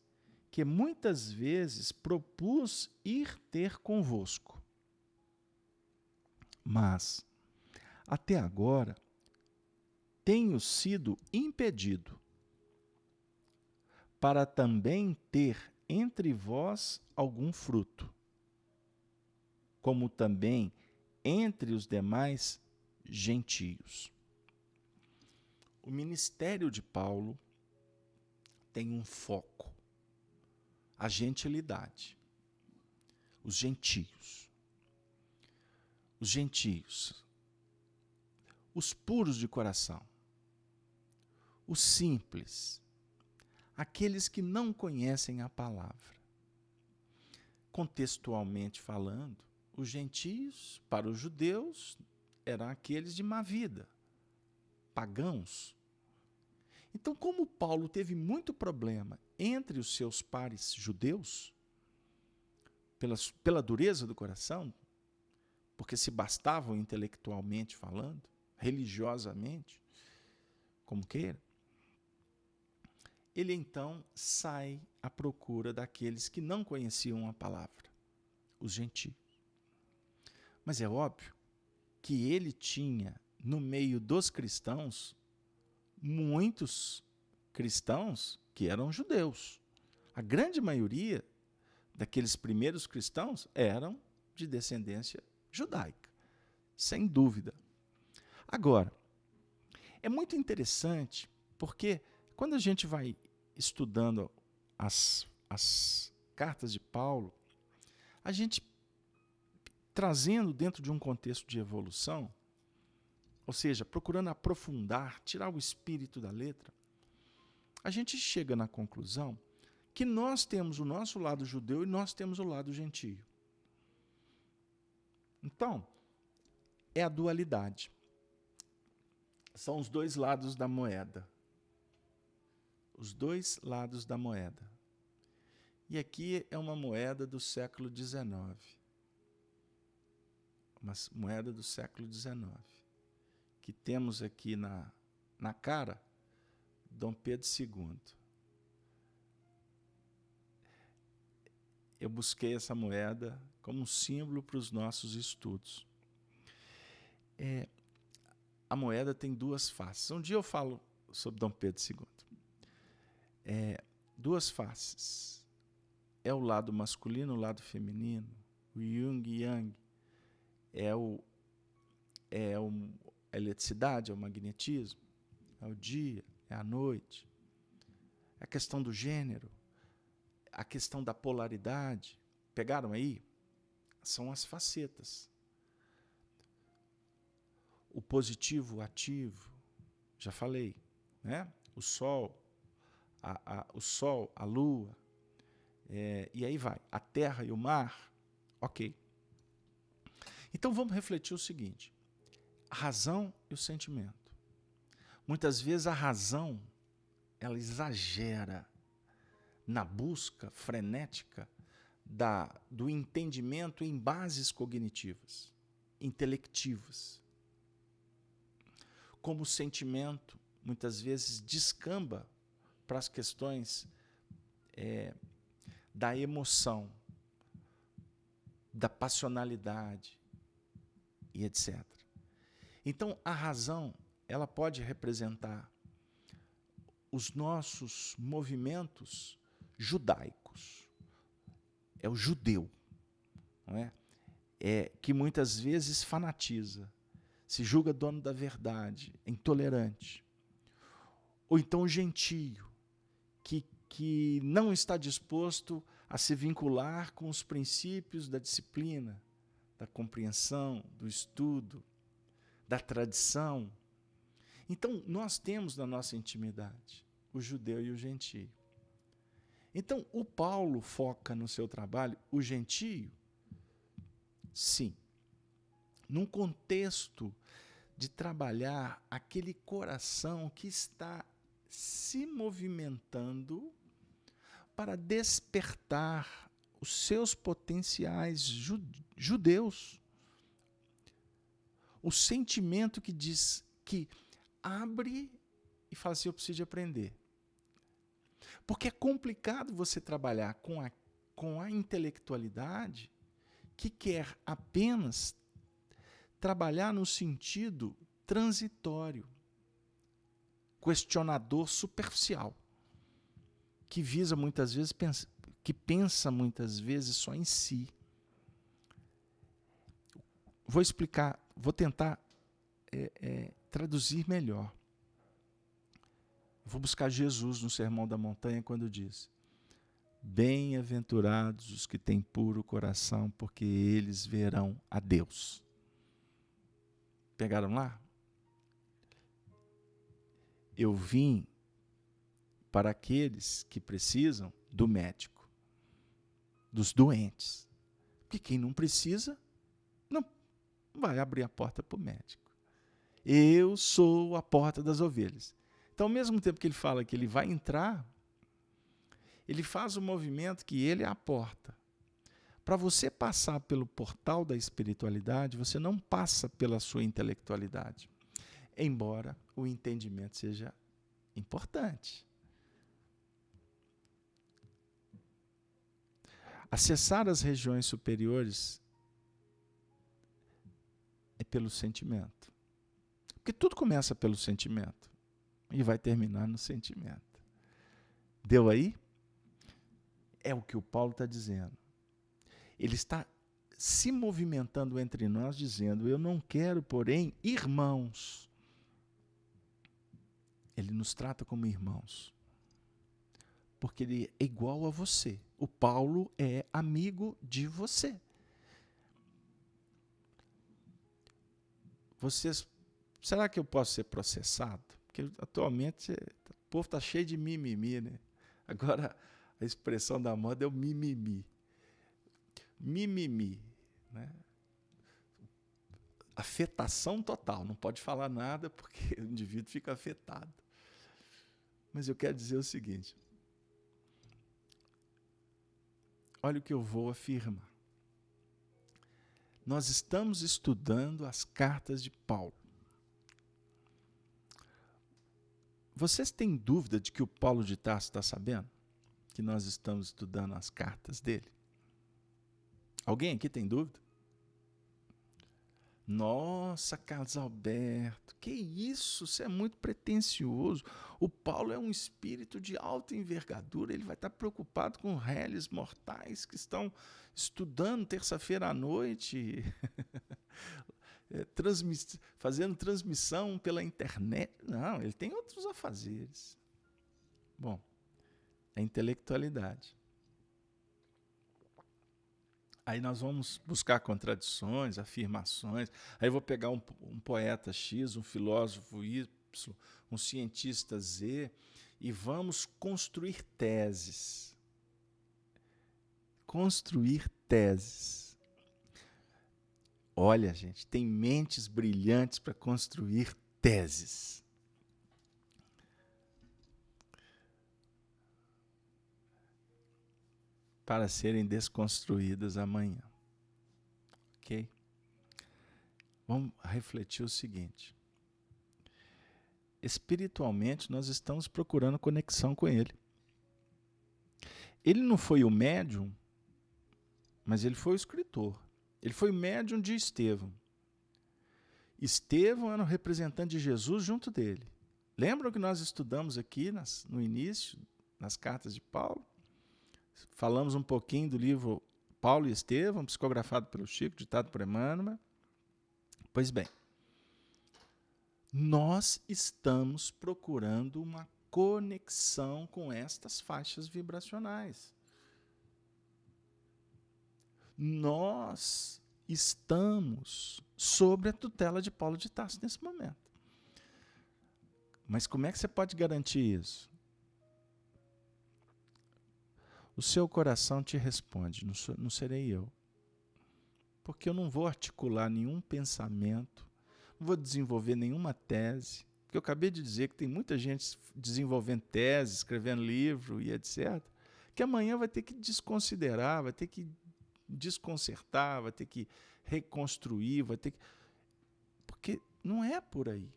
Speaker 1: que muitas vezes propus ir ter convosco, mas até agora tenho sido impedido, para também ter entre vós algum fruto, como também entre os demais gentios. O ministério de Paulo tem um foco: a gentilidade, os gentios. Os gentios, os puros de coração, os simples, aqueles que não conhecem a palavra. Contextualmente falando, os gentios, para os judeus, eram aqueles de má vida, pagãos. Então, como Paulo teve muito problema entre os seus pares judeus, pela dureza do coração, porque se bastavam intelectualmente falando, religiosamente, como queira, ele então sai à procura daqueles que não conheciam a palavra, os gentios. Mas é óbvio que ele tinha, no meio dos cristãos, muitos cristãos que eram judeus. A grande maioria daqueles primeiros cristãos eram de descendência judaica, sem dúvida. Agora, é muito interessante porque quando a gente vai estudando as cartas de Paulo, a gente trazendo dentro de um contexto de evolução, ou seja, procurando aprofundar, tirar o espírito da letra, a gente chega na conclusão que nós temos o nosso lado judeu e nós temos o lado gentio. Então, é a dualidade. são os dois lados da moeda. Os dois lados da moeda. E aqui é uma moeda do século XIX. Uma moeda do século XIX. Que temos aqui na cara Dom Pedro II. Eu busquei essa moeda como um símbolo para os nossos estudos. A moeda tem duas faces. Um dia eu falo sobre Dom Pedro II. Duas faces. É o lado masculino, o lado feminino, o yin e yang. A eletricidade, é o magnetismo, é o dia, é a noite. É a questão do gênero, a questão da polaridade. Pegaram aí? São as facetas. O positivo, o ativo, já falei, né? O Sol, a Lua, e aí vai, a Terra e o mar, ok. Então vamos refletir o seguinte, a razão e o sentimento. Muitas vezes a razão, ela exagera na busca frenética do entendimento em bases cognitivas, intelectivas. Como o sentimento, muitas vezes, descamba para as questões da emoção, da passionalidade e etc. Então, a razão, ela pode representar os nossos movimentos judaicos. É o judeu, não é? Que muitas vezes fanatiza, se julga dono da verdade, intolerante. Ou então o gentio, que não está disposto a se vincular com os princípios da disciplina, da compreensão, do estudo, da tradição. Então, nós temos na nossa intimidade o judeu e o gentio. Então, o Paulo foca no seu trabalho o gentio, sim, num contexto de trabalhar aquele coração que está se movimentando para despertar os seus potenciais judeus. O sentimento que diz que abre e fala assim, eu preciso de aprender. Porque é complicado você trabalhar com a intelectualidade que quer apenas trabalhar no sentido transitório, questionador superficial, que visa muitas vezes, que pensa muitas vezes só em si. Vou explicar, vou tentar traduzir melhor. Vou buscar Jesus no Sermão da Montanha quando diz: bem-aventurados os que têm puro coração, porque eles verão a Deus. Pegaram lá? Eu vim para aqueles que precisam do médico, dos doentes. Porque quem não precisa, não vai abrir a porta para o médico. Eu sou a porta das ovelhas. Então, ao mesmo tempo que ele fala que ele vai entrar, ele faz o movimento que ele é a porta. Para você passar pelo portal da espiritualidade, você não passa pela sua intelectualidade, embora o entendimento seja importante. Acessar as regiões superiores é pelo sentimento. Porque tudo começa pelo sentimento e vai terminar no sentimento. Deu aí? É o que o Paulo está dizendo. Ele está se movimentando entre nós, dizendo: eu não quero, porém, irmãos. Ele nos trata como irmãos. Porque ele é igual a você. O Paulo é amigo de você. Será que eu posso ser processado? Porque atualmente o povo está cheio de mimimi, né? Agora a expressão da moda é o mimimi. Mimimi, né? afetação total. Não pode falar nada porque o indivíduo fica afetado. Mas eu quero dizer o seguinte. Olha o que eu vou afirmar. Nós estamos estudando as cartas de Paulo. Vocês têm dúvida de que o Paulo de Tarso está sabendo que nós estamos estudando as cartas dele? Alguém aqui tem dúvida? Nossa, Carlos Alberto, que isso? Você é muito pretensioso. O Paulo é um espírito de alta envergadura, ele vai estar preocupado com réis mortais que estão estudando terça-feira à noite, fazendo transmissão pela internet. Não, ele tem outros afazeres. Bom, é intelectualidade. Aí nós vamos buscar contradições, afirmações. Aí eu vou pegar um poeta X, um filósofo Y, um cientista Z, e vamos construir teses. Construir teses. Olha, gente, tem mentes brilhantes para construir teses. Para serem desconstruídas amanhã. Ok? Vamos refletir o seguinte. Espiritualmente, nós estamos procurando conexão com ele. Ele não foi o médium, mas ele foi o escritor. Ele foi o médium de Estevão. Estevão era o representante de Jesus junto dele. Lembram que nós estudamos aqui no início, nas cartas de Paulo? Falamos um pouquinho do livro Paulo e Estevão, psicografado pelo Chico, ditado por Emmanuel. Pois bem, nós estamos procurando uma conexão com estas faixas vibracionais. Nós estamos sob a tutela de Paulo de Tarso nesse momento. Mas como é que você pode garantir isso? O seu coração te responde, não serei eu. Porque eu não vou articular nenhum pensamento, não vou desenvolver nenhuma tese. Porque eu acabei de dizer que tem muita gente desenvolvendo tese, escrevendo livro e etc., que amanhã vai ter que desconsiderar, vai ter que desconcertar, vai ter que reconstruir, vai ter que... Porque não é por aí.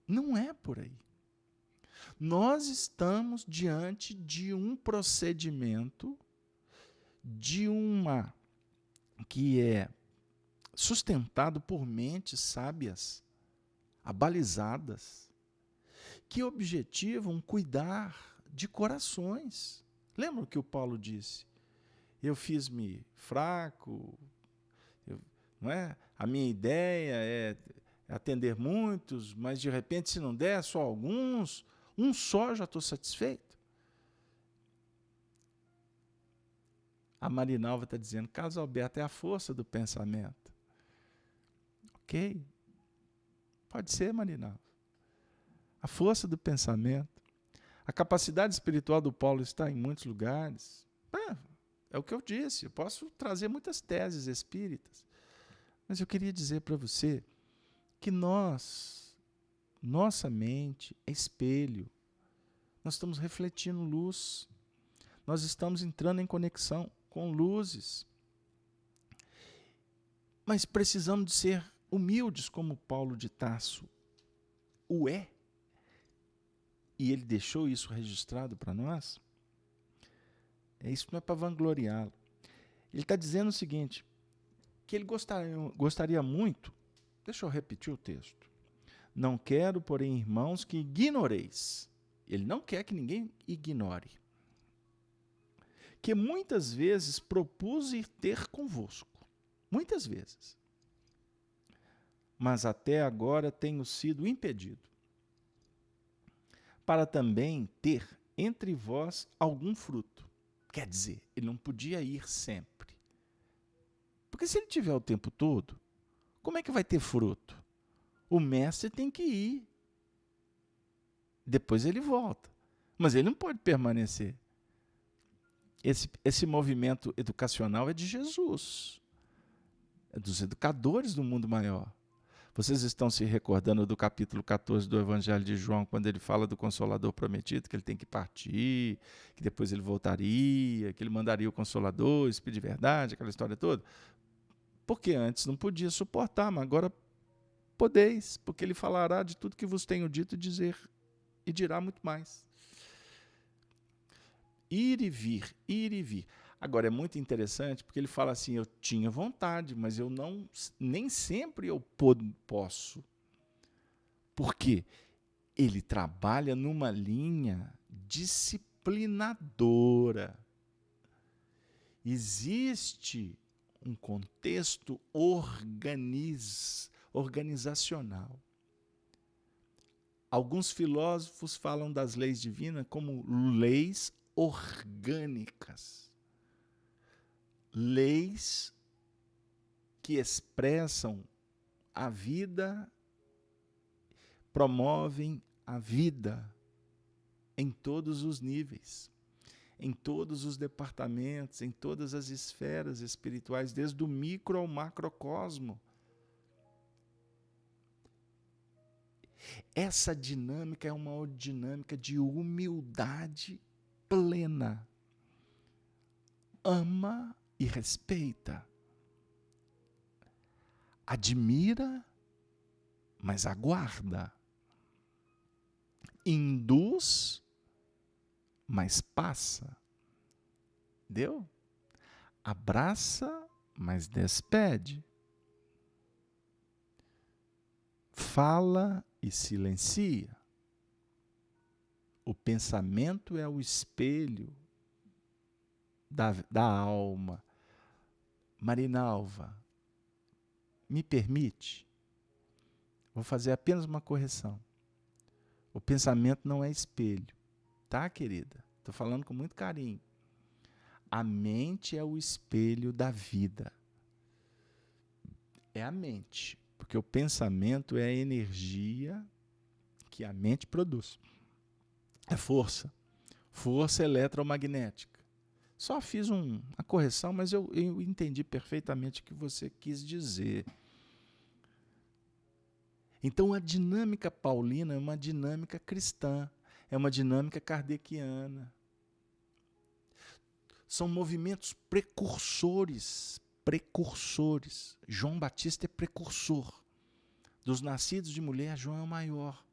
Speaker 1: Não é por aí. Nós estamos diante de um procedimento, que é sustentado por mentes sábias, abalizadas, que objetivam cuidar de corações. Lembra o que o Paulo disse? Eu fiz-me fraco, não é? A minha ideia é atender muitos, mas de repente, se não der, só alguns, um só já estou satisfeito. A Marinalva está dizendo, Carlos Alberto, é a força do pensamento. Ok? Pode ser, Marinalva. A força do pensamento. A capacidade espiritual do Paulo está em muitos lugares. É o que eu disse, eu posso trazer muitas teses espíritas. Mas eu queria dizer para você que nossa mente é espelho. Nós estamos refletindo luz. Nós estamos entrando em conexão com luzes. Mas precisamos de ser humildes como Paulo de Tarso o é. E ele deixou isso registrado para nós. Isso não é para vangloriá-lo. Ele está dizendo o seguinte, que ele gostaria muito, deixa eu repetir o texto, não quero, porém, irmãos, que ignoreis. Ele não quer que ninguém ignore. Que muitas vezes propus ir ter convosco. Muitas vezes. Mas até agora tenho sido impedido. Para também ter entre vós algum fruto. Quer dizer, ele não podia ir sempre. Porque se ele tiver o tempo todo, como é que vai ter fruto? O mestre tem que ir. Depois ele volta. Mas ele não pode permanecer. Esse movimento educacional é de Jesus. é dos educadores do mundo maior. Vocês estão se recordando do capítulo 14 do Evangelho de João, quando ele fala do Consolador prometido, que ele tem que partir, que depois ele voltaria, que ele mandaria o Consolador, o Espírito de verdade, aquela história toda? Porque antes não podia suportar, mas agora podeis, porque ele falará de tudo que vos tenho dito e dirá muito mais. Ir e vir, ir e vir. Agora, é muito interessante, porque ele fala assim, eu tinha vontade, mas eu não, nem sempre eu posso. Por quê? Ele trabalha numa linha disciplinadora. Existe um contexto organizacional. Alguns filósofos falam das leis divinas como leis orgânicas. Leis que expressam a vida, promovem a vida em todos os níveis, em todos os departamentos, em todas as esferas espirituais, desde o micro ao macrocosmo. Essa dinâmica é uma dinâmica de humildade plena. Ama e respeita. Admira, mas aguarda. Induz, mas passa. Deu? Abraça, mas despede. Fala e silencia. O pensamento é o espelho da alma. Marinalva, me permite? Vou fazer apenas uma correção. O pensamento não é espelho, tá, querida? Estou falando com muito carinho. A mente é o espelho da vida. É a mente, porque o pensamento é a energia que a mente produz. É força eletromagnética. Só fiz uma correção, mas eu entendi perfeitamente o que você quis dizer. Então, a dinâmica paulina é uma dinâmica cristã, é uma dinâmica kardeciana. São movimentos precursores. João Batista é precursor. Dos nascidos de mulher, João é o maior.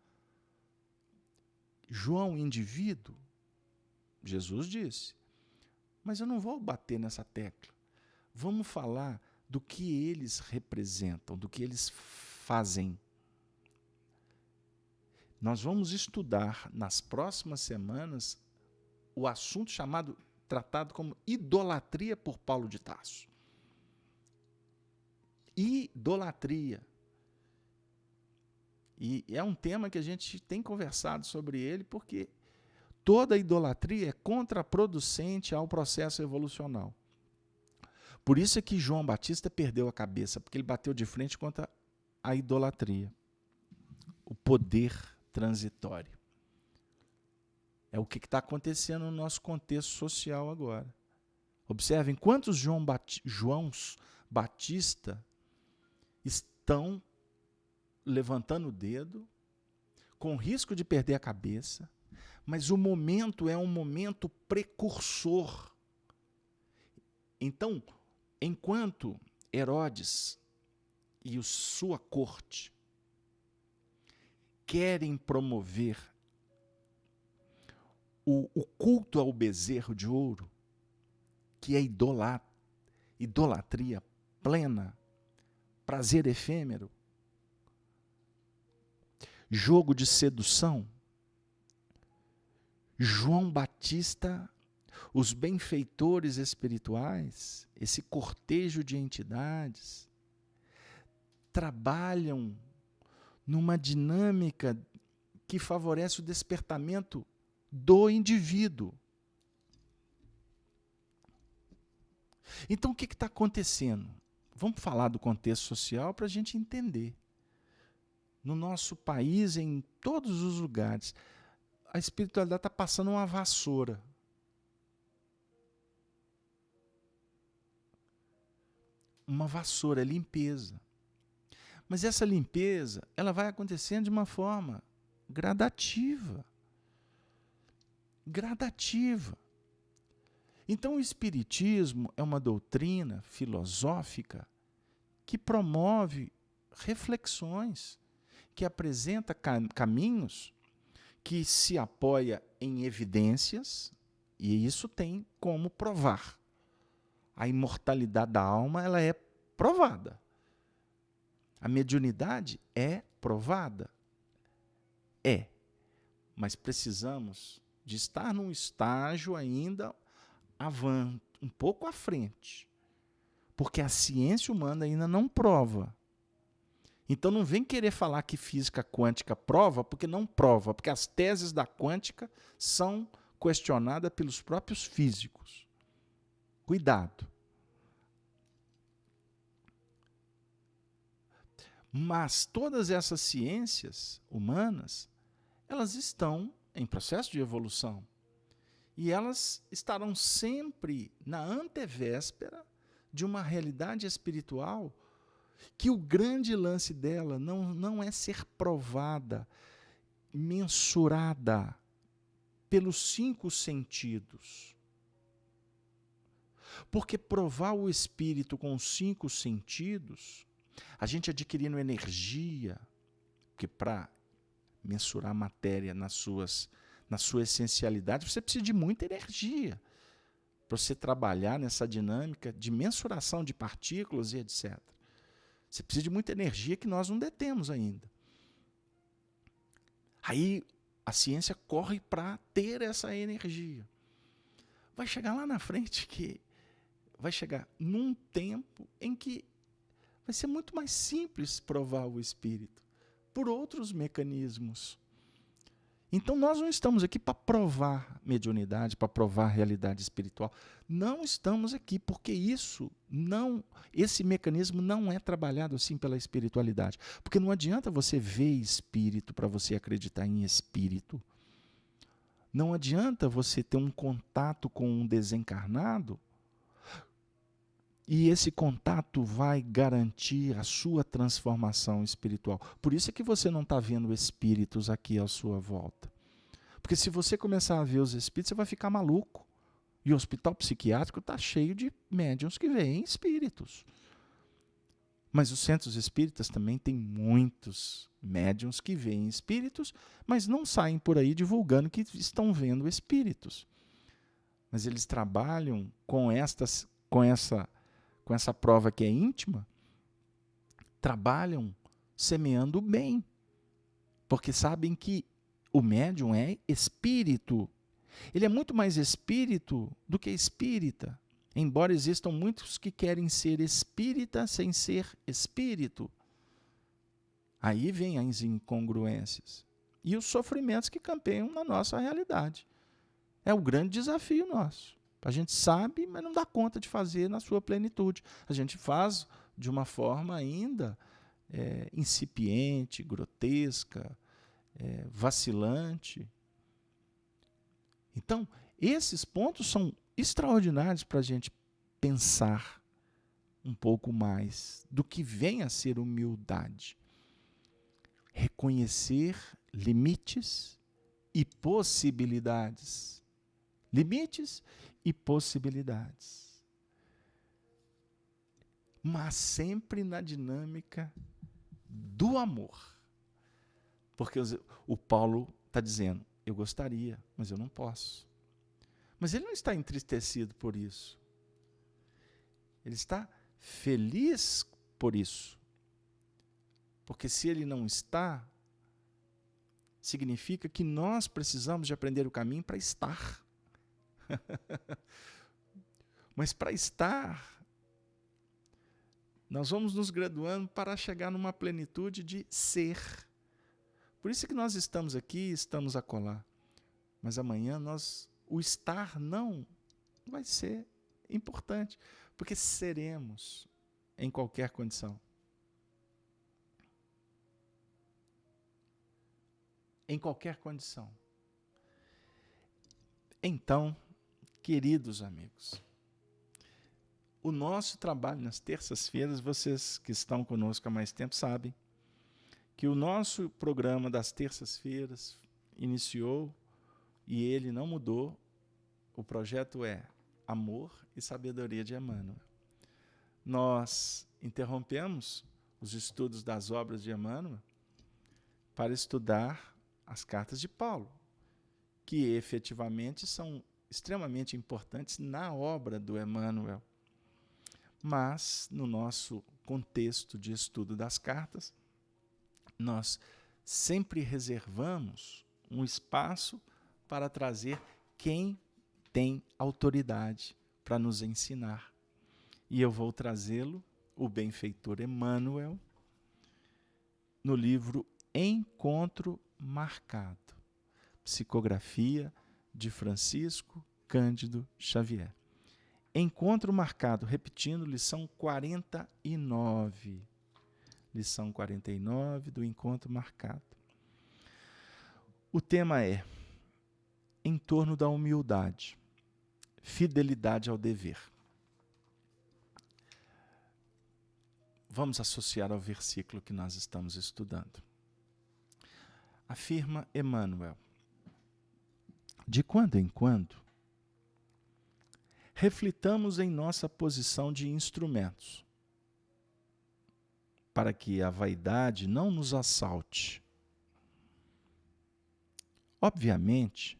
Speaker 1: João, indivíduo, Jesus disse, mas eu não vou bater nessa tecla. Vamos falar do que eles representam, do que eles fazem. Nós vamos estudar nas próximas semanas o assunto tratado como idolatria por Paulo de Tarso. Idolatria. E é um tema que a gente tem conversado sobre ele, porque toda idolatria é contraproducente ao processo evolucional. Por isso é que João Batista perdeu a cabeça, porque ele bateu de frente contra a idolatria. O poder transitório. É o que está acontecendo no nosso contexto social agora. Observem quantos Joãos Batista estão levantando o dedo, com risco de perder a cabeça, mas o momento é um momento precursor. Então, enquanto Herodes e sua corte querem promover o culto ao bezerro de ouro, que é idolatria plena, prazer efêmero, jogo de sedução, João Batista, os benfeitores espirituais, esse cortejo de entidades, trabalham numa dinâmica que favorece o despertamento do indivíduo. Então, o que está acontecendo? Vamos falar do contexto social para a gente entender. No nosso país, em todos os lugares, a espiritualidade está passando uma vassoura. uma vassoura, é limpeza. Mas essa limpeza, ela vai acontecendo de uma forma gradativa. Gradativa. Então o Espiritismo é uma doutrina filosófica que promove reflexões, que apresenta caminhos, que se apoia em evidências, e isso tem como provar. A imortalidade da alma, ela é provada. A mediunidade é provada. É. Mas precisamos de estar num estágio ainda um pouco à frente. Porque a ciência humana ainda não prova. Então não vem querer falar que física quântica prova, porque não prova, porque as teses da quântica são questionadas pelos próprios físicos. Cuidado. Mas todas essas ciências humanas, elas estão em processo de evolução. E elas estarão sempre na antevéspera de uma realidade espiritual que o grande lance dela não é ser provada, mensurada pelos 5 sentidos. Porque provar o espírito com os 5 sentidos, a gente adquirindo energia, porque para mensurar a matéria na sua essencialidade, você precisa de muita energia para você trabalhar nessa dinâmica de mensuração de partículas e etc. Você precisa de muita energia que nós não detemos ainda. Aí a ciência corre para ter essa energia. Vai chegar lá na frente que vai chegar num tempo em que vai ser muito mais simples provar o espírito por outros mecanismos. Então nós não estamos aqui para provar mediunidade, para provar realidade espiritual. Não estamos aqui porque esse mecanismo não é trabalhado assim pela espiritualidade. Porque não adianta você ver espírito para você acreditar em espírito. Não adianta você ter um contato com um desencarnado e esse contato vai garantir a sua transformação espiritual. Por isso é que você não está vendo espíritos aqui à sua volta. Porque se você começar a ver os espíritos, você vai ficar maluco. E o hospital psiquiátrico está cheio de médiuns que veem espíritos. Mas os centros espíritas também têm muitos médiuns que veem espíritos, mas não saem por aí divulgando que estão vendo espíritos. Mas eles trabalham com essa prova que é íntima, trabalham semeando o bem, porque sabem que o médium é espírito. Ele é muito mais espírito do que espírita, embora existam muitos que querem ser espírita sem ser espírito. Aí vem as incongruências e os sofrimentos que campeiam na nossa realidade. É o grande desafio nosso. A gente sabe, mas não dá conta de fazer na sua plenitude. A gente faz de uma forma ainda incipiente, grotesca, vacilante. Então, esses pontos são extraordinários para a gente pensar um pouco mais do que vem a ser humildade. Reconhecer limites e possibilidades. Limites e possibilidades. Mas sempre na dinâmica do amor. Porque o Paulo está dizendo, eu gostaria, mas eu não posso. Mas ele não está entristecido por isso. Ele está feliz por isso. Porque se ele não está, significa que nós precisamos de aprender o caminho para estar. Mas para estar, nós vamos nos graduando para chegar numa plenitude de ser. Por isso que nós estamos aqui, estamos acolá. Mas amanhã o estar não vai ser importante, porque seremos em qualquer condição. Em qualquer condição. Então, queridos amigos, o nosso trabalho nas terças-feiras, vocês que estão conosco há mais tempo sabem que o nosso programa das terças-feiras iniciou e ele não mudou. O projeto é Amor e Sabedoria de Emmanuel. Nós interrompemos os estudos das obras de Emmanuel para estudar as cartas de Paulo, que efetivamente são extremamente importantes na obra do Emmanuel. Mas, no nosso contexto de estudo das cartas, nós sempre reservamos um espaço para trazer quem tem autoridade para nos ensinar. E eu vou trazê-lo, o benfeitor Emmanuel, no livro Encontro Marcado, psicografia de Francisco Cândido Xavier. Encontro Marcado, repetindo, lição 49. Lição 49 do Encontro Marcado. O tema é em torno da humildade, fidelidade ao dever. Vamos associar ao versículo que nós estamos estudando. Afirma Emmanuel: de quando em quando, reflitamos em nossa posição de instrumentos, para que a vaidade não nos assalte. Obviamente,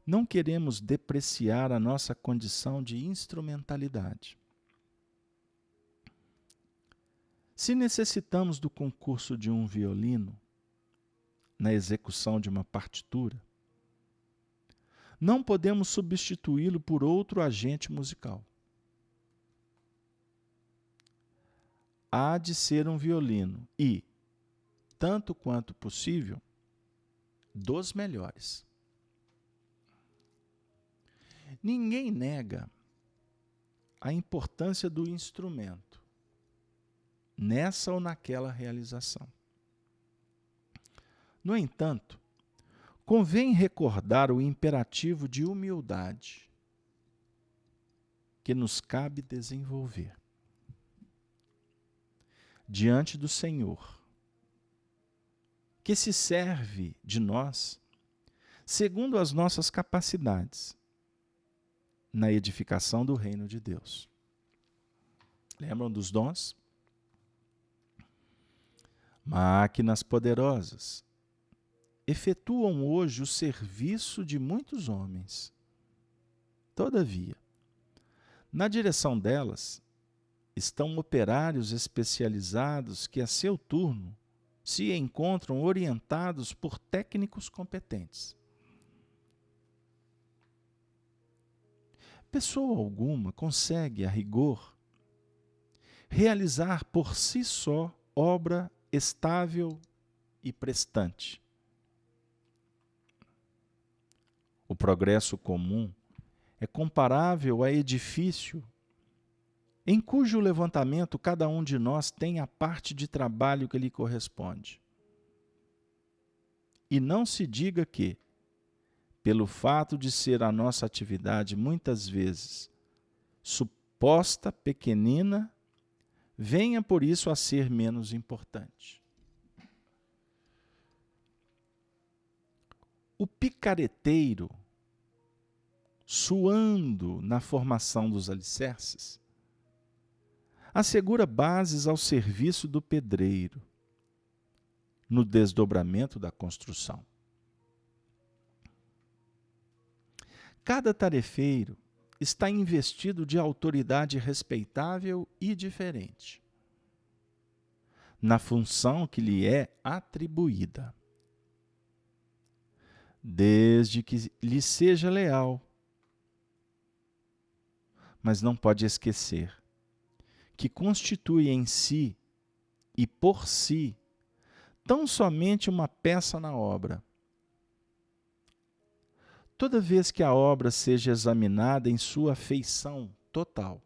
Speaker 1: não queremos depreciar a nossa condição de instrumentalidade. Se necessitamos do concurso de um violino na execução de uma partitura, não podemos substituí-lo por outro agente musical. Há de ser um violino e, tanto quanto possível, dos melhores. Ninguém nega a importância do instrumento nessa ou naquela realização. No entanto, convém recordar o imperativo de humildade que nos cabe desenvolver diante do Senhor, que se serve de nós segundo as nossas capacidades na edificação do reino de Deus. Lembram dos dons? Máquinas poderosas efetuam hoje o serviço de muitos homens. Todavia, na direção delas estão operários especializados que, a seu turno, se encontram orientados por técnicos competentes. Pessoa alguma consegue, a rigor, realizar por si só obra estável e prestante. O progresso comum é comparável a edifício em cujo levantamento cada um de nós tem a parte de trabalho que lhe corresponde. E não se diga que, pelo fato de ser a nossa atividade muitas vezes suposta pequenina, venha por isso a ser menos importante. O picareteiro, suando na formação dos alicerces, assegura bases ao serviço do pedreiro, no desdobramento da construção. Cada tarefeiro está investido de autoridade respeitável e diferente, na função que lhe é atribuída, desde que lhe seja leal. Mas não pode esquecer que constitui em si e por si tão somente uma peça na obra. Toda vez que a obra seja examinada em sua feição total,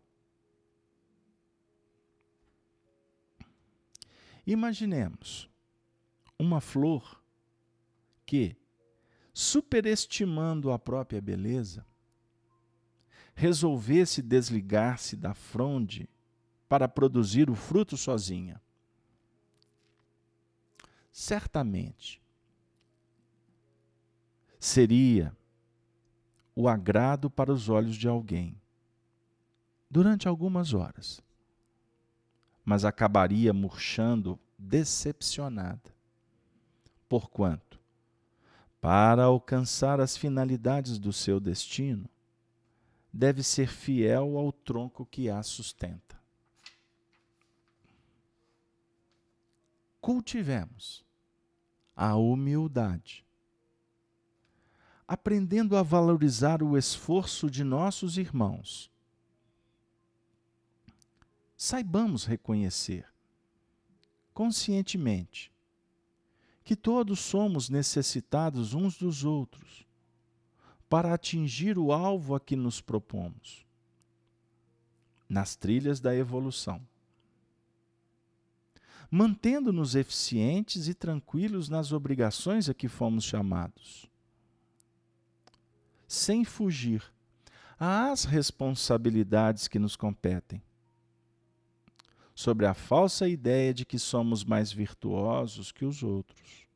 Speaker 1: imaginemos uma flor que, superestimando a própria beleza, resolvesse desligar-se da fronde para produzir o fruto sozinha. Certamente seria o agrado para os olhos de alguém durante algumas horas, mas acabaria murchando decepcionada, porquanto, para alcançar as finalidades do seu destino, deve ser fiel ao tronco que a sustenta. Cultivemos a humildade, aprendendo a valorizar o esforço de nossos irmãos. Saibamos reconhecer, conscientemente, que todos somos necessitados uns dos outros para atingir o alvo a que nos propomos, nas trilhas da evolução, mantendo-nos eficientes e tranquilos nas obrigações a que fomos chamados, sem fugir às responsabilidades que nos competem, sobre a falsa ideia de que somos mais virtuosos que os outros,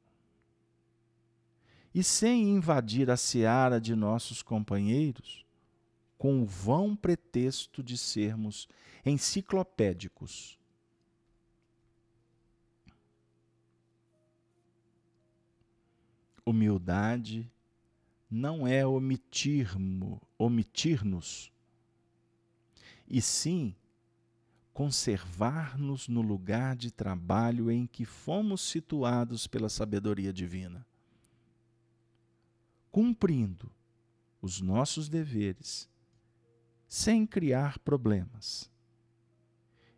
Speaker 1: e sem invadir a seara de nossos companheiros com o vão pretexto de sermos enciclopédicos. Humildade não é omitir-nos, e sim conservar-nos no lugar de trabalho em que fomos situados pela sabedoria divina, cumprindo os nossos deveres, sem criar problemas,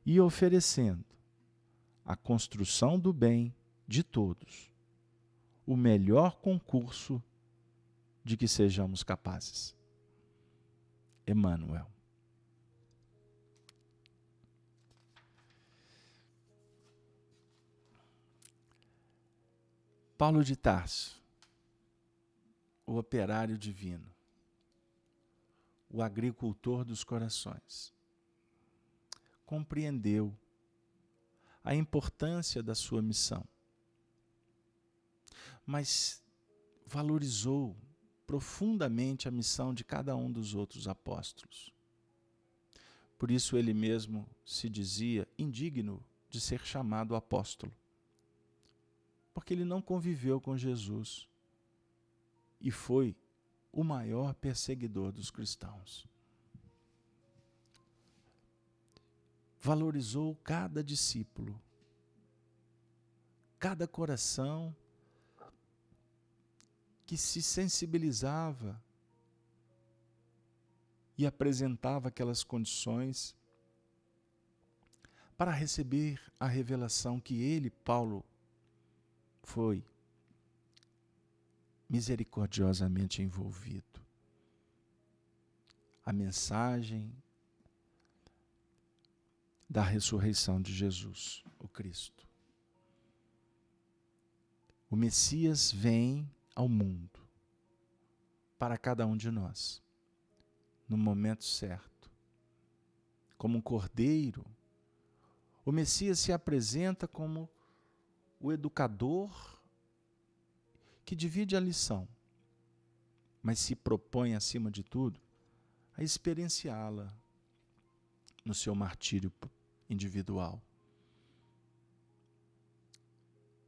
Speaker 1: e oferecendo à construção do bem de todos o melhor concurso de que sejamos capazes. Emmanuel. Paulo de Tarso, o operário divino, o agricultor dos corações, compreendeu a importância da sua missão, mas valorizou profundamente a missão de cada um dos outros apóstolos. Por isso ele mesmo se dizia indigno de ser chamado apóstolo, porque ele não conviveu com Jesus e foi o maior perseguidor dos cristãos. Valorizou cada discípulo, cada coração que se sensibilizava e apresentava aquelas condições para receber a revelação que ele, Paulo, foi misericordiosamente envolvido. A mensagem da ressurreição de Jesus, o Cristo. O Messias vem ao mundo para cada um de nós, no momento certo. Como um cordeiro, o Messias se apresenta como o educador que divide a lição, mas se propõe, acima de tudo, a experienciá-la no seu martírio individual.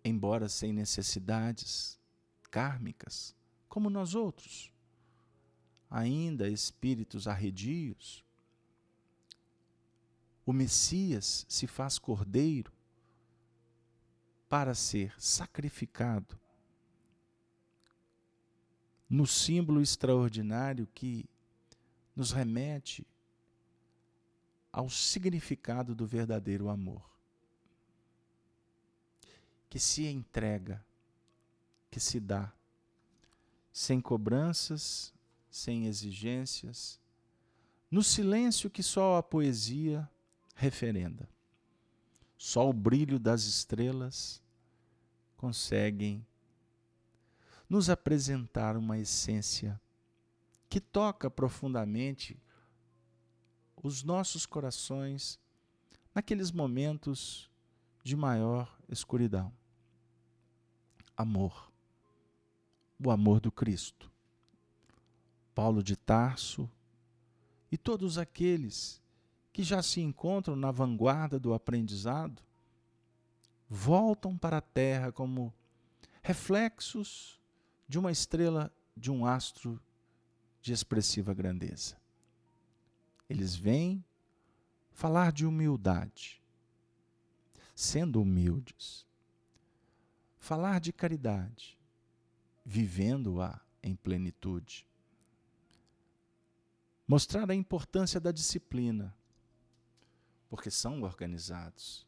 Speaker 1: Embora sem necessidades kármicas, como nós outros, ainda espíritos arredios, o Messias se faz cordeiro para ser sacrificado no símbolo extraordinário que nos remete ao significado do verdadeiro amor, que se entrega, que se dá, sem cobranças, sem exigências, no silêncio que só a poesia referenda. Só o brilho das estrelas conseguem nos apresentar uma essência que toca profundamente os nossos corações naqueles momentos de maior escuridão. Amor. O amor do Cristo. Paulo de Tarso e todos aqueles que já se encontram na vanguarda do aprendizado voltam para a terra como reflexos de uma estrela, de um astro de expressiva grandeza. Eles vêm falar de humildade, sendo humildes, falar de caridade, vivendo-a em plenitude, mostrar a importância da disciplina, porque são organizados,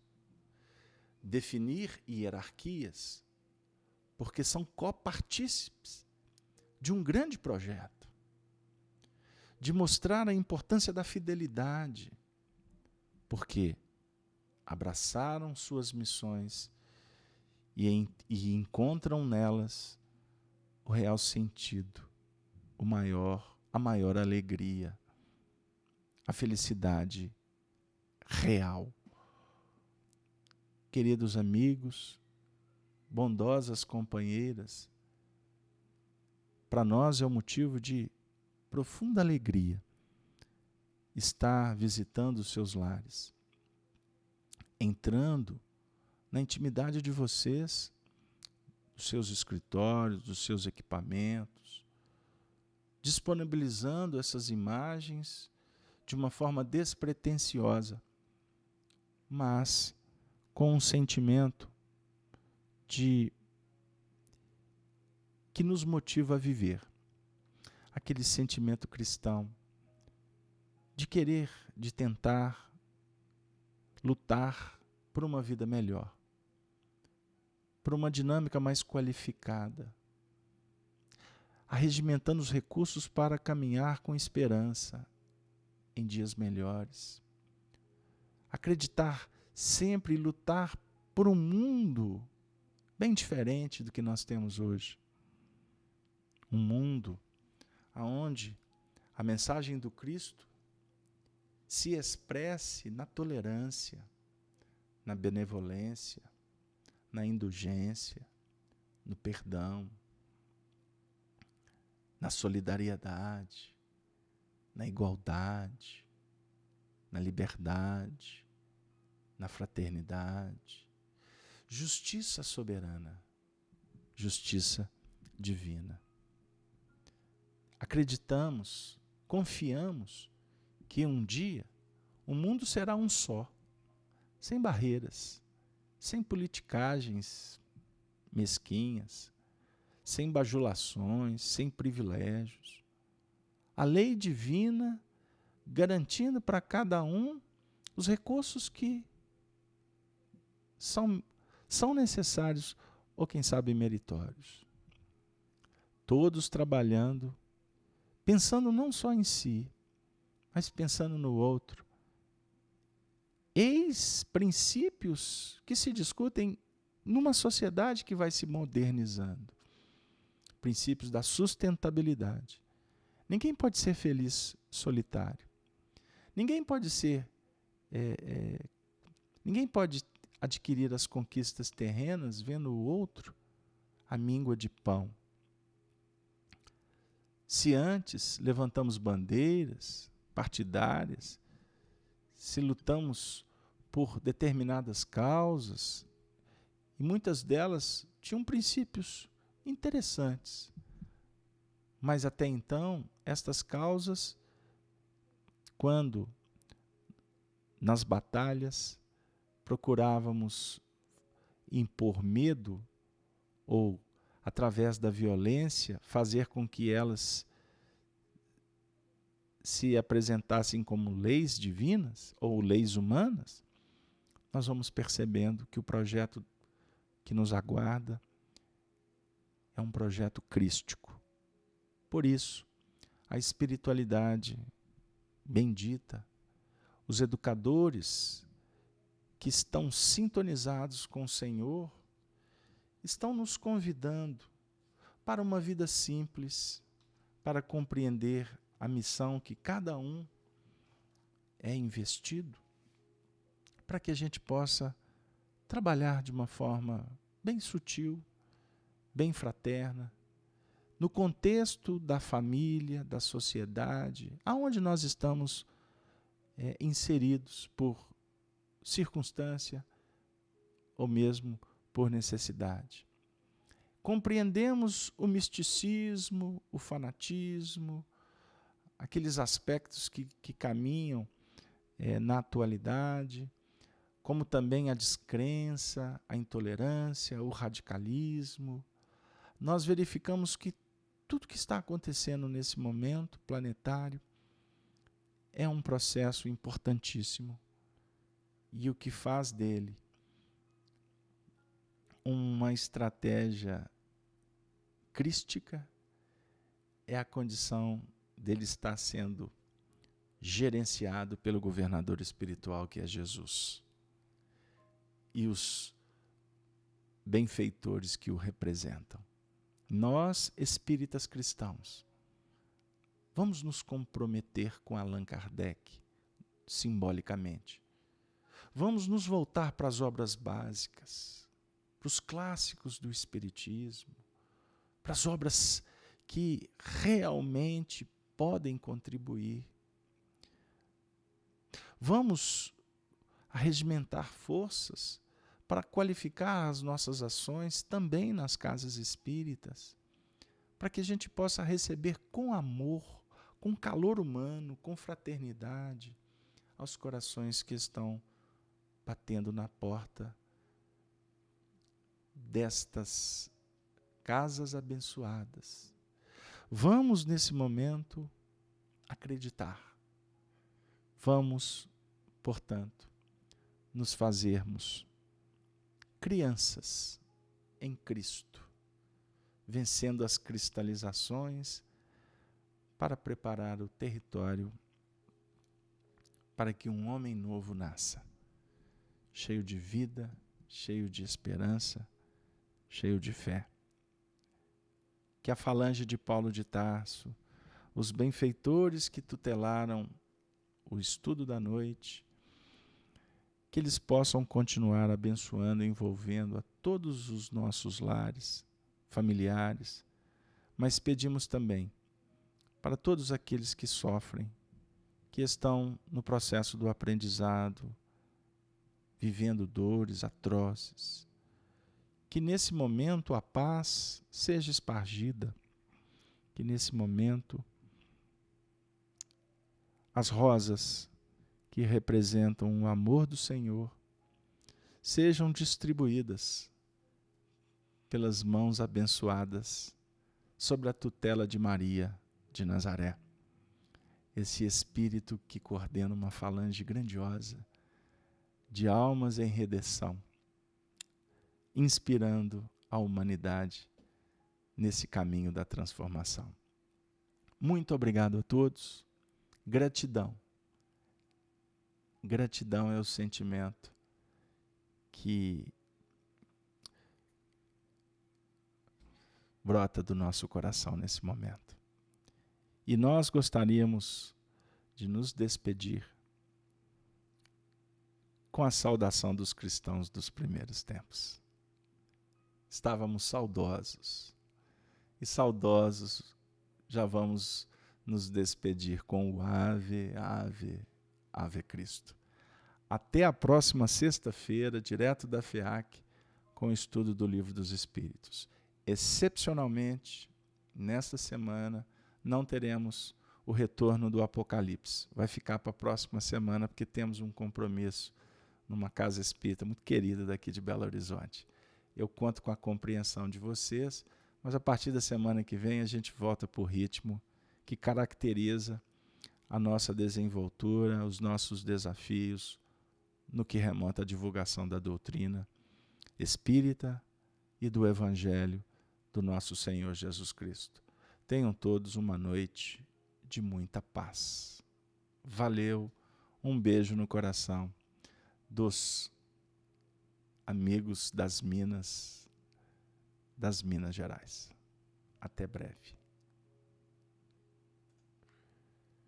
Speaker 1: definir hierarquias, porque são copartícipes de um grande projeto, de mostrar a importância da fidelidade, porque abraçaram suas missões e encontram nelas o real sentido, a maior alegria, a felicidade real. Queridos amigos, bondosas companheiras, para nós é um motivo de profunda alegria estar visitando os seus lares, entrando na intimidade de vocês, dos seus escritórios, dos seus equipamentos, disponibilizando essas imagens de uma forma despretensiosa, mas com um sentimento que nos motiva a viver. Aquele sentimento cristão de querer, de tentar, lutar por uma vida melhor, por uma dinâmica mais qualificada, arregimentando os recursos para caminhar com esperança em dias melhores. Acreditar sempre e lutar por um mundo bem diferente do que nós temos hoje. Um mundo onde a mensagem do Cristo se expresse na tolerância, na benevolência, na indulgência, no perdão, na solidariedade, na igualdade, na liberdade, na fraternidade. Justiça soberana, justiça divina. Acreditamos, confiamos que um dia o mundo será um só, sem barreiras, sem politicagens mesquinhas, sem bajulações, sem privilégios. A lei divina garantindo para cada um os recursos que são necessários ou, quem sabe, meritórios. Todos trabalhando, pensando não só em si, mas pensando no outro. Eis princípios que se discutem numa sociedade que vai se modernizando. Princípios da sustentabilidade. Ninguém pode ser feliz solitário. Ninguém pode ninguém pode adquirir as conquistas terrenas vendo o outro à míngua de pão. Se antes levantamos bandeiras partidárias, se lutamos por determinadas causas, e muitas delas tinham princípios interessantes, mas até então, estas causas, quando nas batalhas procurávamos impor medo ou, através da violência, fazer com que elas se apresentassem como leis divinas ou leis humanas, nós vamos percebendo que o projeto que nos aguarda é um projeto crístico. Por isso, a espiritualidade bendita, os educadores que estão sintonizados com o Senhor, estão nos convidando para uma vida simples, para compreender a missão que cada um é investido para que a gente possa trabalhar de uma forma bem sutil, bem fraterna, no contexto da família, da sociedade, aonde nós estamos inseridos por circunstância ou mesmo por necessidade. Compreendemos o misticismo, o fanatismo, aqueles aspectos que caminham na atualidade, como também a descrença, a intolerância, o radicalismo. Nós verificamos que tudo que está acontecendo nesse momento planetário é um processo importantíssimo. E o que faz dele uma estratégia crística é a condição dele estar sendo gerenciado pelo governador espiritual que é Jesus e os benfeitores que o representam. Nós, espíritas cristãos, vamos nos comprometer com Allan Kardec, simbolicamente. Vamos nos voltar para as obras básicas, para os clássicos do Espiritismo, para as obras que realmente podem contribuir. Vamos arregimentar forças para qualificar as nossas ações também nas casas espíritas, para que a gente possa receber com amor, com calor humano, com fraternidade, aos corações que estão batendo na porta destas casas abençoadas. Vamos, nesse momento, acreditar. Vamos, portanto, nos fazermos crianças em Cristo, vencendo as cristalizações para preparar o território para que um homem novo nasça, cheio de vida, cheio de esperança, cheio de fé. Que a falange de Paulo de Tarso, os benfeitores que tutelaram o estudo da noite, que eles possam continuar abençoando e envolvendo a todos os nossos lares, familiares, mas pedimos também para todos aqueles que sofrem, que estão no processo do aprendizado, vivendo dores atrozes, que nesse momento a paz seja espargida, que nesse momento as rosas que representam o amor do Senhor sejam distribuídas pelas mãos abençoadas sob a tutela de Maria de Nazaré. Esse Espírito que coordena uma falange grandiosa de almas em redenção, inspirando a humanidade nesse caminho da transformação. Muito obrigado a todos. Gratidão. Gratidão é o sentimento que brota do nosso coração nesse momento. E nós gostaríamos de nos despedir com a saudação dos cristãos dos primeiros tempos. Estávamos saudosos, e saudosos já vamos nos despedir com o Ave, Ave, Ave Cristo. Até a próxima sexta-feira, direto da FEAC, com o estudo do Livro dos Espíritos. Excepcionalmente, nesta semana, não teremos o retorno do Apocalipse. Vai ficar para a próxima semana, porque temos um compromisso numa casa espírita muito querida daqui de Belo Horizonte. Eu conto com a compreensão de vocês, mas a partir da semana que vem a gente volta para o ritmo que caracteriza a nossa desenvoltura, os nossos desafios no que remonta à divulgação da doutrina espírita e do Evangelho do nosso Senhor Jesus Cristo. Tenham todos uma noite de muita paz. Valeu, um beijo no coração dos amigos das Minas Gerais. Até breve.